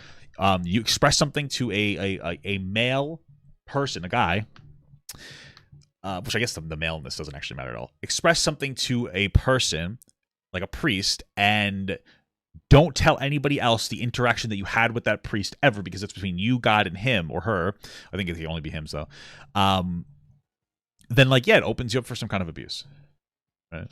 you express something to a male person, a guy, which I guess the maleness doesn't actually matter at all. Express something to a person like a priest, and don't tell anybody else the interaction that you had with that priest ever, because it's between you, God, and him or her. I think it can only be him, so then like, yeah, it opens you up for some kind of abuse. Right.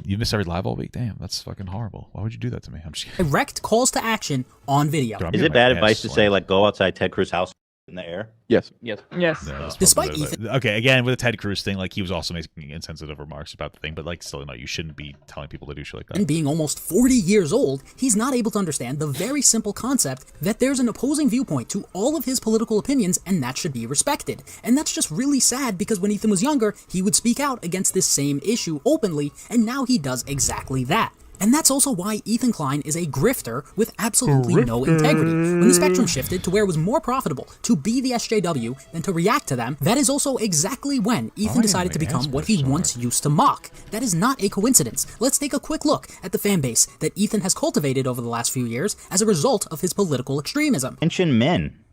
You missed every live all week. Damn, that's fucking horrible. Why would you do that to me? I'm just kidding. Direct calls to action on video. Is it bad advice to say like go outside Ted Cruz's house in the air? Yes. Yes. Yeah, Despite Ethan. Okay, again with the Ted Cruz thing, like he was also making insensitive remarks about the thing, but like still, no, you shouldn't be telling people to do shit like that. And being almost 40 years old, he's not able to understand the very simple concept that there's an opposing viewpoint to all of his political opinions, and that should be respected. And that's just really sad, because when Ethan was younger, he would speak out against this same issue openly, and now he does exactly that. And that's also why Ethan Klein is a grifter with absolutely no integrity. When the spectrum shifted to where it was more profitable to be the SJW than to react to them, that is also exactly when Ethan decided to become what he once used to mock. That is not a coincidence. Let's take a quick look at the fan base that Ethan has cultivated over the last few years as a result of his political extremism. Mention men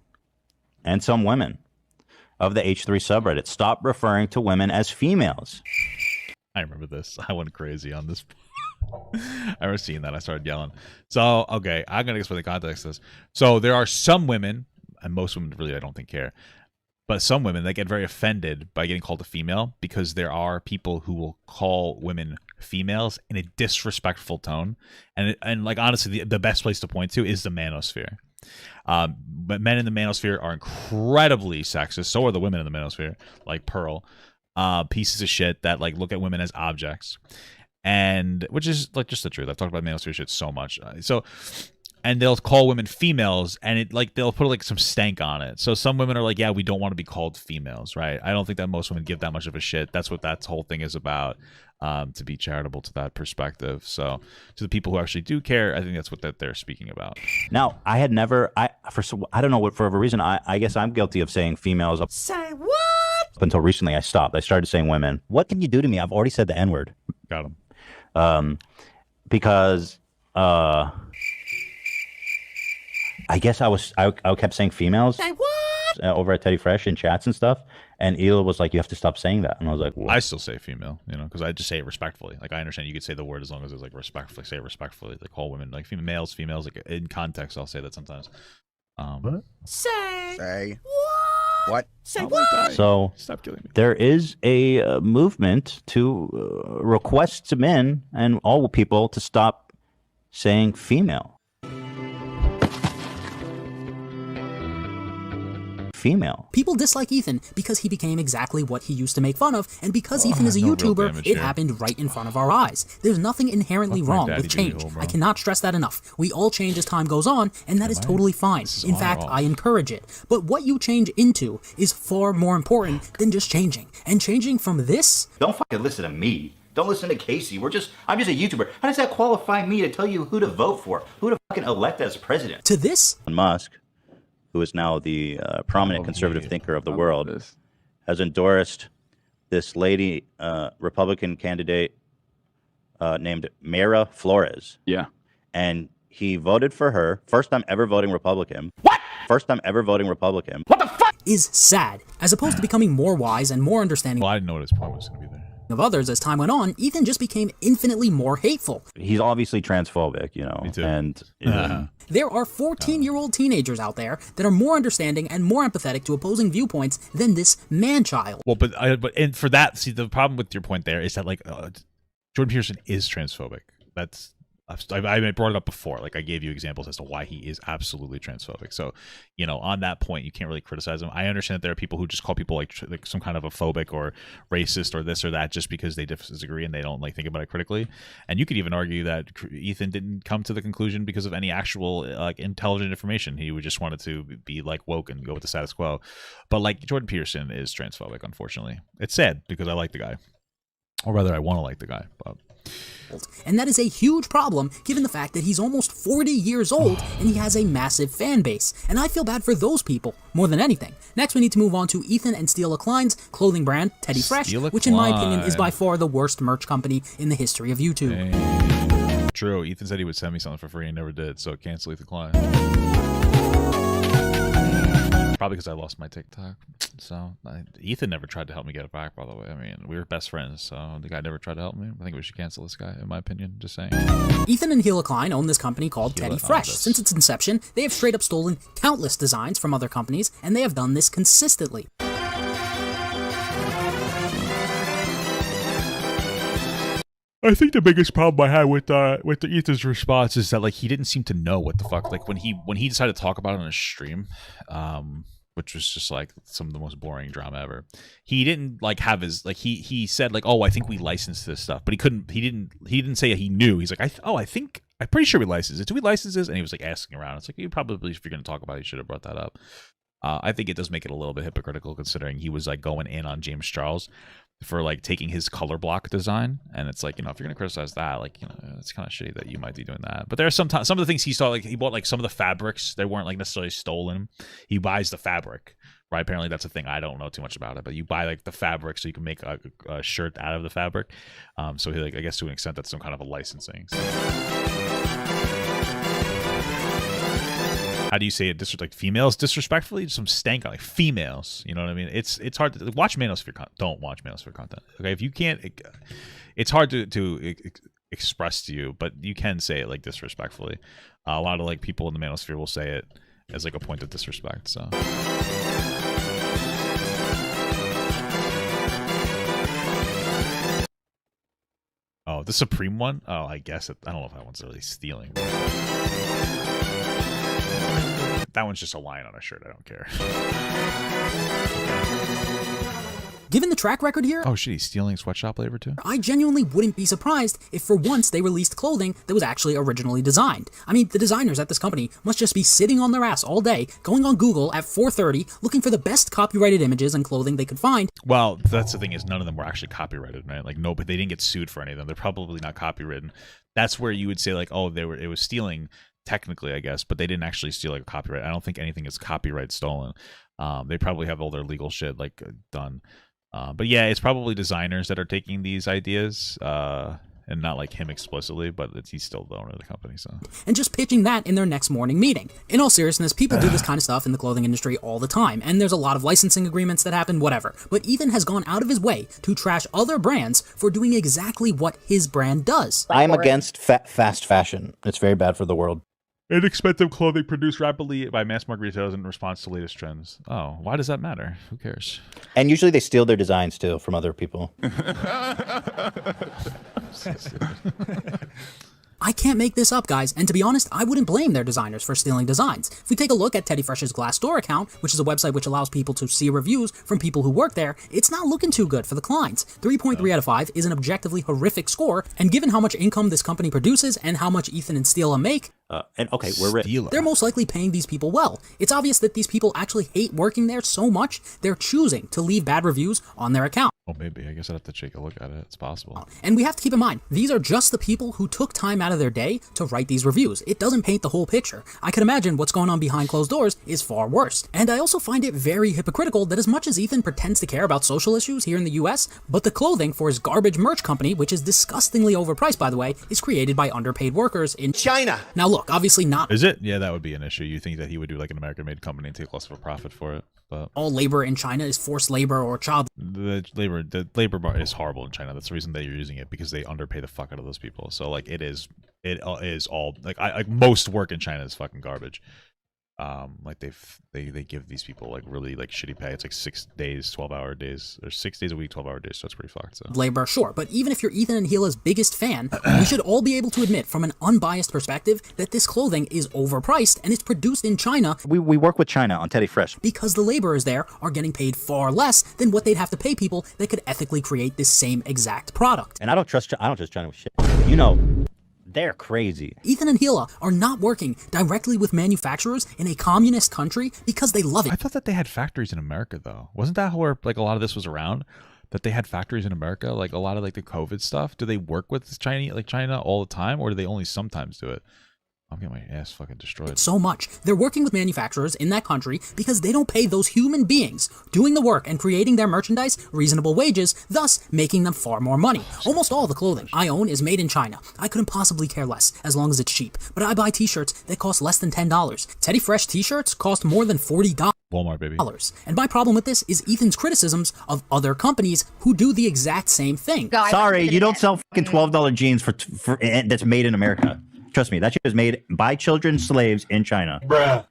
and some women of the H3 subreddit. Stop referring to women as females. I remember this. I went crazy on this. I remember seeing that. I started yelling. So, okay, I'm going to explain the context of this. So, there are some women, and most women really I don't think care, but some women that get very offended by getting called a female, because there are people who will call women females in a disrespectful tone. And like, honestly, the best place to point to is the manosphere. But men in the manosphere are incredibly sexist. So are the women in the manosphere, like Pearl. Pieces of shit that like look at women as objects. And which is like just the truth. I've talked about manosphere shit so much. And they'll call women females, and it like they'll put like some stank on it. So some women are like, yeah, we don't want to be called females, right? I don't think that most women give that much of a shit. That's what that whole thing is about, to be charitable to that perspective. So to the people who actually do care, I think that's what they're speaking about. Now, I had never, I don't know what, for whatever reason, I guess I'm guilty of saying females. Say what? Up until recently, I stopped. I started saying women. What can you do to me? I've already said the N-word. Got him. Because I guess I kept saying females. Say what? Over at Teddy Fresh in chats and stuff, and Ela was like, "You have to stop saying that," and I was like, "What?" I still say female, because I just say it respectfully. Like I understand you could say the word as long as it's like respectfully. Say it respectfully. Like call women like females, like in context. I'll say that sometimes. What? Say what? Say what? So stop killing me. There is a movement to request to men and all people to stop saying female. Female. People dislike Ethan because he became exactly what he used to make fun of, and because Ethan is a YouTuber, it happened right in front of our eyes. There's nothing inherently wrong with change. I cannot stress that enough. We all change as time goes on, and that is totally fine. In fact, I encourage it. But what you change into is far more important than just changing. And changing from this... Don't fucking listen to me. Don't listen to Casey. I'm just a YouTuber. How does that qualify me to tell you who to vote for? Who to fucking elect as president? To this... Musk, who is now the prominent conservative thinker of the world, has endorsed this lady, Republican candidate named Mayra Flores. Yeah. And he voted for her. First time ever voting Republican. What? First time ever voting Republican. What the fuck? Is sad, as opposed to becoming more wise and more understanding. Well, I didn't know what his point was going to be there. of others as time went on, Ethan just became infinitely more hateful. He's obviously transphobic, you know. Me too. And There are 14-year-old teenagers out there that are more understanding and more empathetic to opposing viewpoints than this man-child. Well, but and for that, see, the problem with your point there is that like Jordan Peterson is transphobic. I brought it up before. Like I gave you examples as to why he is absolutely transphobic. So, you know, on that point, you can't really criticize him. I understand that there are people who just call people like some kind of a phobic or racist or this or that just because they disagree and they don't like think about it critically. And you could even argue that Ethan didn't come to the conclusion because of any actual like intelligent information. He just wanted to be like woke and go with the status quo. But like Jordan Peterson is transphobic, unfortunately. It's sad because I like the guy, or rather, I want to like the guy, but. And that is a huge problem given the fact that he's almost 40 years old and he has a massive fan base. And I feel bad for those people more than anything. Next, we need to move on to Ethan and Steela Klein's clothing brand, Teddy Fresh, which in my opinion is by far the worst merch company in the history of YouTube. Dang. True. Ethan said he would send me something for free and never did, so cancel Ethan Klein. Probably because I lost my TikTok. So Ethan never tried to help me get it back, by the way. I mean, we were best friends, so the guy never tried to help me. I think we should cancel this guy, in my opinion. Just saying. Ethan and Hila Klein own this company called Teddy Fresh. Since its inception, they have straight up stolen countless designs from other companies, and they have done this consistently. I think the biggest problem I had with the Ethan's response is that like he didn't seem to know what the fuck, like when he decided to talk about it on his stream, which was just like some of the most boring drama ever. He didn't like have his like he said like, oh, I think we licensed this stuff, but he didn't say he knew. He's like, I'm pretty sure we licensed it. Do we license this? And he was like asking around. It's like, you probably, if you're going to talk about it, you should have brought that up. I think it does make it a little bit hypocritical considering he was like going in on James Charles for like taking his color block design, and it's like, you know, if you're gonna criticize that, like, you know, it's kind of shitty that you might be doing that. But there are some of the things he saw, like he bought like some of the fabrics, they weren't like necessarily stolen. He buys the fabric, right? Apparently that's a thing. I don't know too much about it, but you buy like the fabric so you can make a shirt out of the fabric. So he, like, I guess to an extent that's some kind of a licensing. So. How do you say it? Like females disrespectfully? Some stank on like females. You know what I mean? It's hard to watch manosphere. Don't watch manosphere content. Okay, if you can't, it's hard to express to you, but you can say it like disrespectfully. A lot of like people in the manosphere will say it as like a point of disrespect. So. Oh, the Supreme one? Oh, I guess I don't know if that one's really stealing. That one's just a line on a shirt. I don't care. Given the track record here, oh shit, he's stealing sweatshop labor too? I genuinely wouldn't be surprised if for once they released clothing that was actually originally designed. I mean, the designers at this company must just be sitting on their ass all day, going on Google at 4:30, looking for the best copyrighted images and clothing they could find. Well, that's the thing, is none of them were actually copyrighted, right? Like, no, but they didn't get sued for any of them. They're probably not copywritten. That's where you would say like, oh, it was stealing technically, I guess, but they didn't actually steal like a copyright. I don't think anything is copyright stolen. They probably have all their legal shit like done. But yeah, it's probably designers that are taking these ideas, and not like him explicitly, but he's still the owner of the company. So, and just pitching that in their next morning meeting. In all seriousness, people do this kind of stuff in the clothing industry all the time, and there's a lot of licensing agreements that happen, whatever. But Ethan has gone out of his way to trash other brands for doing exactly what his brand does. I'm against fast fashion. It's very bad for the world. Inexpensive clothing produced rapidly by mass market retailers in response to latest trends. Oh, why does that matter? Who cares? And usually they steal their designs too from other people. I can't make this up, guys, and to be honest, I wouldn't blame their designers for stealing designs. If we take a look at Teddy Fresh's Glassdoor account, which is a website which allows people to see reviews from people who work there, it's not looking too good for the Kleins. 3.3 out of 5 is an objectively horrific score, and given how much income this company produces and how much Ethan and Steela make, they're most likely paying these people well. It's obvious that these people actually hate working there so much, they're choosing to leave bad reviews on their account. Oh, maybe. I guess I'd have to take a look at it. It's possible. And we have to keep in mind, these are just the people who took time out of their day to write these reviews. It doesn't paint the whole picture. I can imagine what's going on behind closed doors is far worse. And I also find it very hypocritical that as much as Ethan pretends to care about social issues here in the US, but the clothing for his garbage merch company, which is disgustingly overpriced by the way, is created by underpaid workers in China. Now look, obviously not. Is it? Yeah, that would be an issue. You think that he would do like an American-made company and take less of a profit for it? But all labor in China is forced labor or child. The labor bar is horrible in China. That's the reason that you're using it, because they underpay the fuck out of those people. So like it is all like most work in China is fucking garbage. Like they give these people like really like shitty pay. It's like 6 days, 12-hour days, or 6 days a week, 12-hour days. So it's pretty fucked. So labor, sure, but even if you're Ethan and Gila's biggest fan, we should all be able to admit from an unbiased perspective that this clothing is overpriced and it's produced in China. We work with China on Teddy Fresh because the laborers there are getting paid far less than what they'd have to pay people that could ethically create this same exact product. And I don't trust China with shit. You know, they're crazy. Ethan and Gila are not working directly with manufacturers in a communist country because they love it. I thought that they had factories in America, though. Wasn't that where like a lot of this was around? That they had factories in America, like a lot of like the COVID stuff. Do they work with China all the time, or do they only sometimes do it? I'm getting my ass fucking destroyed. So much. They're working with manufacturers in that country because they don't pay those human beings doing the work and creating their merchandise reasonable wages, thus making them far more money. Almost all the clothing I own is made in China. I couldn't possibly care less as long as it's cheap. But I buy t-shirts that cost less than $10. Teddy Fresh t-shirts cost more than $40. Walmart, baby. And my problem with this is Ethan's criticisms of other companies who do the exact same thing. Sorry, you don't sell fucking $12 jeans for that's made in America. Trust me, that shit is made by children slaves in China. Bruh.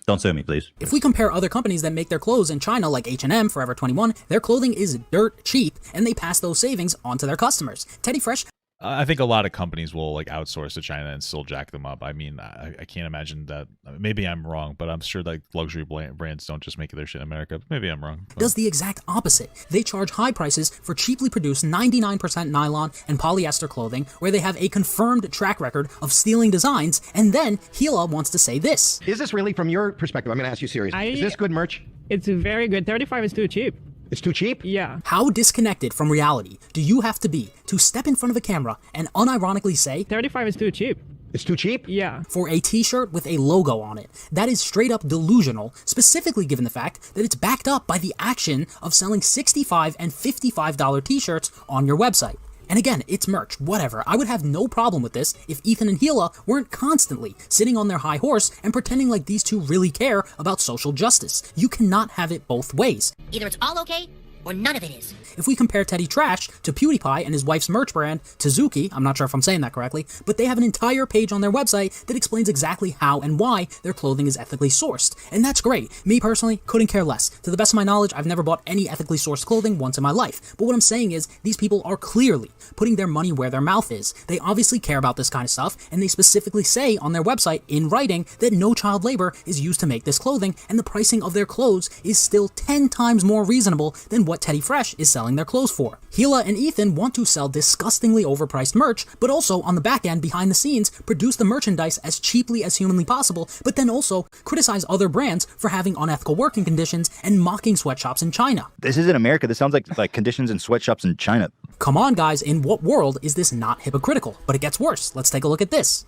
Don't sue me, please. If we compare other companies that make their clothes in China, like H&M, Forever 21, their clothing is dirt cheap, and they pass those savings on to their customers. Teddy Fresh. I think a lot of companies will like outsource to China and still jack them up. I mean, I can't imagine that. Maybe I'm wrong, but I'm sure like luxury brands don't just make their shit in America. Maybe I'm wrong. But does the exact opposite. They charge high prices for cheaply produced 99% nylon and polyester clothing, where they have a confirmed track record of stealing designs. And then Gila wants to say this. Is this really, from your perspective, I'm going to ask you seriously, is this good merch? It's very good. 35 is too cheap. It's too cheap? Yeah. How disconnected from reality do you have to be to step in front of a camera and unironically say 35 is too cheap? It's too cheap? Yeah. For a t-shirt with a logo on it. That is straight up delusional, specifically given the fact that it's backed up by the action of selling $65 and $55 t-shirts on your website. And again, it's merch, whatever. I would have no problem with this if Ethan and Gila weren't constantly sitting on their high horse and pretending like these two really care about social justice. You cannot have it both ways. Either it's all okay, or none of it is. If we compare Teddy Trash to PewDiePie and his wife's merch brand, Tizuki, I'm not sure if I'm saying that correctly, but they have an entire page on their website that explains exactly how and why their clothing is ethically sourced. And that's great. Me personally, couldn't care less. To the best of my knowledge, I've never bought any ethically sourced clothing once in my life. But what I'm saying is, these people are clearly putting their money where their mouth is. They obviously care about this kind of stuff, and they specifically say on their website, in writing, that no child labor is used to make this clothing, and the pricing of their clothes is still 10 times more reasonable than what Teddy Fresh is selling their clothes for. Gila and Ethan want to sell disgustingly overpriced merch, but also on the back end, behind the scenes, produce the merchandise as cheaply as humanly possible, but then also criticize other brands for having unethical working conditions and mocking sweatshops in China. This isn't America. This sounds like conditions in sweatshops in China. Come on, guys, in what world is this not hypocritical? But it gets worse. Let's take a look at this.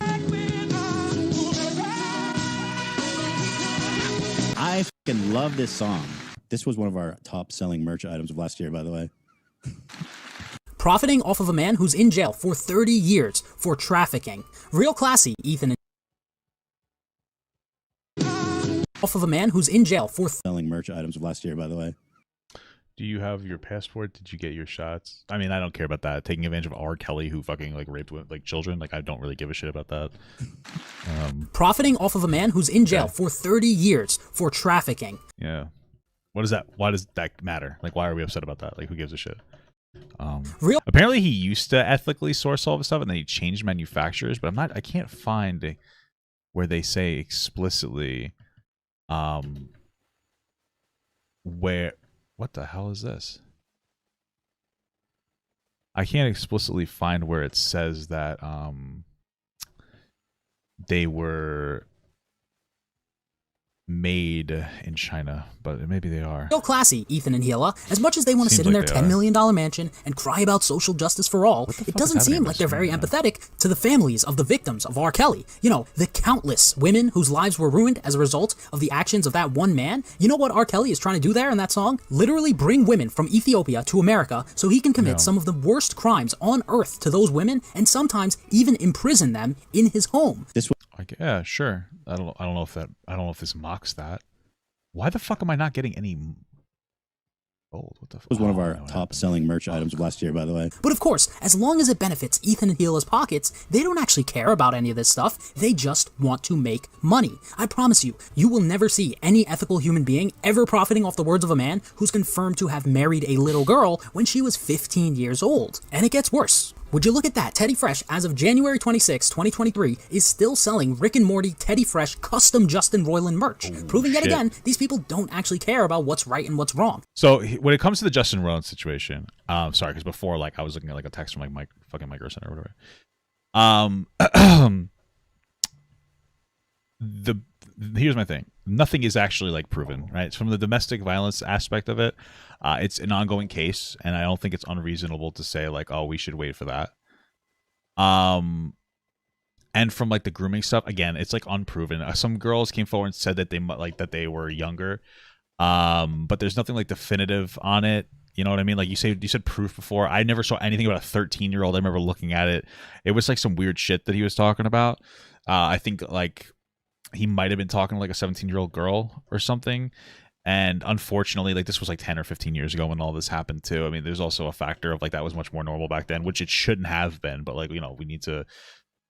I fucking love this song. This was one of our top selling merch items of last year, by the way. Profiting off of a man who's in jail for 30 years for trafficking. Real classy, Ethan. Off of a man who's in jail for selling merch items of last year, by the way. do you have your passport? Did you get your shots? I mean, I don't care about that. Taking advantage of R. Kelly, who fucking like raped like children. Like, I don't really give a shit about that. Profiting off of a man who's in jail for 30 years for trafficking. Yeah. What is that? Why does that matter? Like, why are we upset about that? Like, who gives a shit? Apparently he used to ethically source all this stuff and then he changed manufacturers, but I can't find where they say explicitly where, what the hell is this? I can't explicitly find where it says that they were made in China, but maybe they are. Real classy, Ethan and Gila. As much as they want to sit in their $10 million mansion and cry about social justice for all, it doesn't seem like they're very empathetic to the families of the victims of R. Kelly. You know, the countless women whose lives were ruined as a result of the actions of that one man. You know what R. Kelly is trying to do there in that song? Literally bring women from Ethiopia to America so he can commit some of the worst crimes on earth to those women and sometimes even imprison them in his home. Like, yeah, sure. I don't know if this mocks that. Why the fuck am I not getting any gold? What the fuck? It was one of our top selling merch items of last year, by the way. But of course, as long as it benefits Ethan and Hila's pockets, they don't actually care about any of this stuff. They just want to make money. I promise you, you will never see any ethical human being ever profiting off the words of a man who's confirmed to have married a little girl when she was 15 years old. And it gets worse. Would you look at that? Teddy Fresh, as of January 26, 2023, is still selling Rick and Morty Teddy Fresh custom Justin Roiland merch, proving yet again these people don't actually care about what's right and what's wrong. So when it comes to the Justin Roiland situation, sorry, because before, like, I was looking at like a text from like Mike Gerson or whatever. Here's my thing. Nothing is actually like proven, right? It's from the domestic violence aspect of it. It's an ongoing case, and I don't think it's unreasonable to say like, oh, we should wait for that. And from like the grooming stuff, again, it's like unproven. Some girls came forward and said that they were younger, but there's nothing like definitive on it. You know what I mean? Like you said proof before. I never saw anything about a 13-year-old. I remember looking at it. It was like some weird shit that he was talking about. I think like he might have been talking to like a 17-year-old girl or something. And unfortunately, like this was like 10 or 15 years ago when all this happened too. I mean, there's also a factor of like that was much more normal back then, which it shouldn't have been. But like, you know, we need to,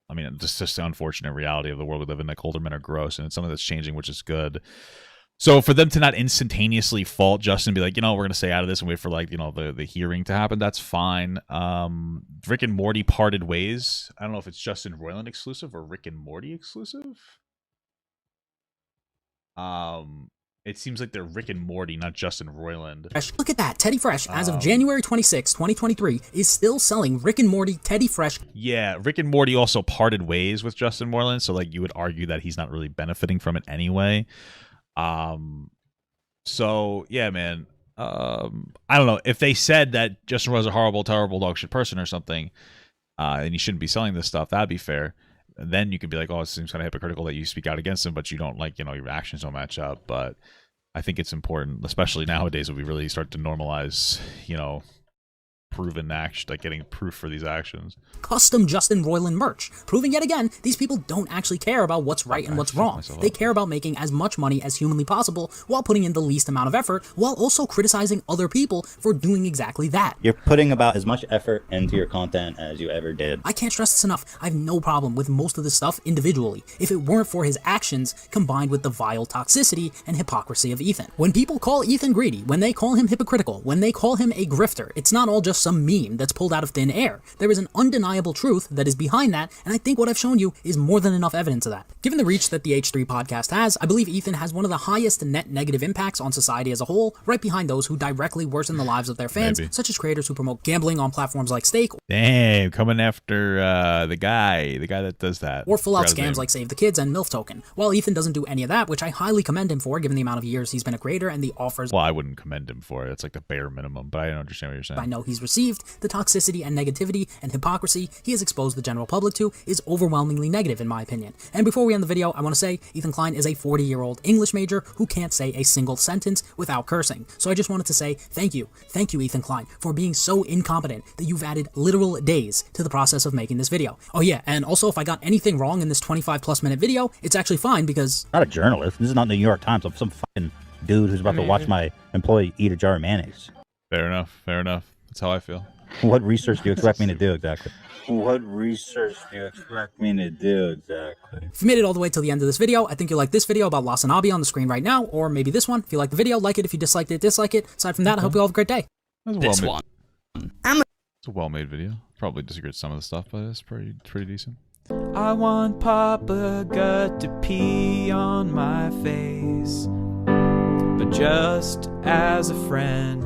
I mean, it's just the unfortunate reality of the world we live in. Like older men are gross, and it's something that's changing, which is good. So for them to not instantaneously fault Justin and be like, you know, we're going to stay out of this and wait for like, you know, the hearing to happen, that's fine. Rick and Morty parted ways. I don't know if it's Justin Roiland exclusive or Rick and Morty exclusive. It seems like they're Rick and Morty, not Justin Roiland. Look at that. Teddy Fresh, as of January 26, 2023, is still selling Rick and Morty Teddy Fresh. Yeah, Rick and Morty also parted ways with Justin Roiland, so like you would argue that he's not really benefiting from it anyway. So yeah, man. I don't know. If they said that Justin was a horrible, terrible dog shit person or something, and he shouldn't be selling this stuff, that'd be fair. Then you could be like, oh, it seems kind of hypocritical that you speak out against him, but you don't like, you know, your actions don't match up. But I think it's important, especially nowadays when we really start to normalize, you know, proven action, like getting proof for these actions. Custom Justin Roiland merch, proving yet again these people don't actually care about what's right and what's wrong. They care about making as much money as humanly possible while putting in the least amount of effort, while also criticizing other people for doing exactly that. You're putting about as much effort into your content as you ever did. I can't stress this enough. I have no problem with most of this stuff individually if it weren't for his actions combined with the vile toxicity and hypocrisy of Ethan. When people call Ethan greedy, when they call him hypocritical, when they call him a grifter, it's not all just some meme that's pulled out of thin air. There is an undeniable truth that is behind that, and I think what I've shown you is more than enough evidence of that. Given the reach that the H3 podcast has, I believe Ethan has one of the highest net negative impacts on society as a whole, right behind those who directly worsen the lives of their fans, such as creators who promote gambling on platforms like Stake. Damn, coming after the guy that does that. Or full out scams like Save the Kids and MILF Token. While Ethan doesn't do any of that, which I highly commend him for, given the amount of years he's been a creator and the offers. Well, I wouldn't commend him for it. It's like the bare minimum, but I don't understand what you're saying. I know he's received, the toxicity and negativity and hypocrisy he has exposed the general public to is overwhelmingly negative in my opinion. And before we end the video, I want to say Ethan Klein is a 40-year-old English major who can't say a single sentence without cursing. So I just wanted to say thank you Ethan Klein, for being so incompetent that you've added literal days to the process of making this video. Oh yeah, and also if I got anything wrong in this 25+ minute video, it's actually fine because... I'm not a journalist. This is not the New York Times. I'm some fucking dude who's about to watch my employee eat a jar of mayonnaise. Fair enough. That's how I feel. What research do you expect me to do exactly? If you made it all the way till the end of this video, I think you'll like this video about Lasanabi on the screen right now, or maybe this one. If you like the video, like it. If you disliked it, dislike it. Aside from that, I hope you all have a great day. It's a well-made video. Probably disagree with some of the stuff, but it's pretty decent. I want Papa Gut to pee on my face, but just as a friend.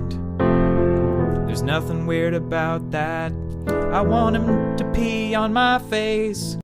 There's nothing weird about that. I want him to pee on my face.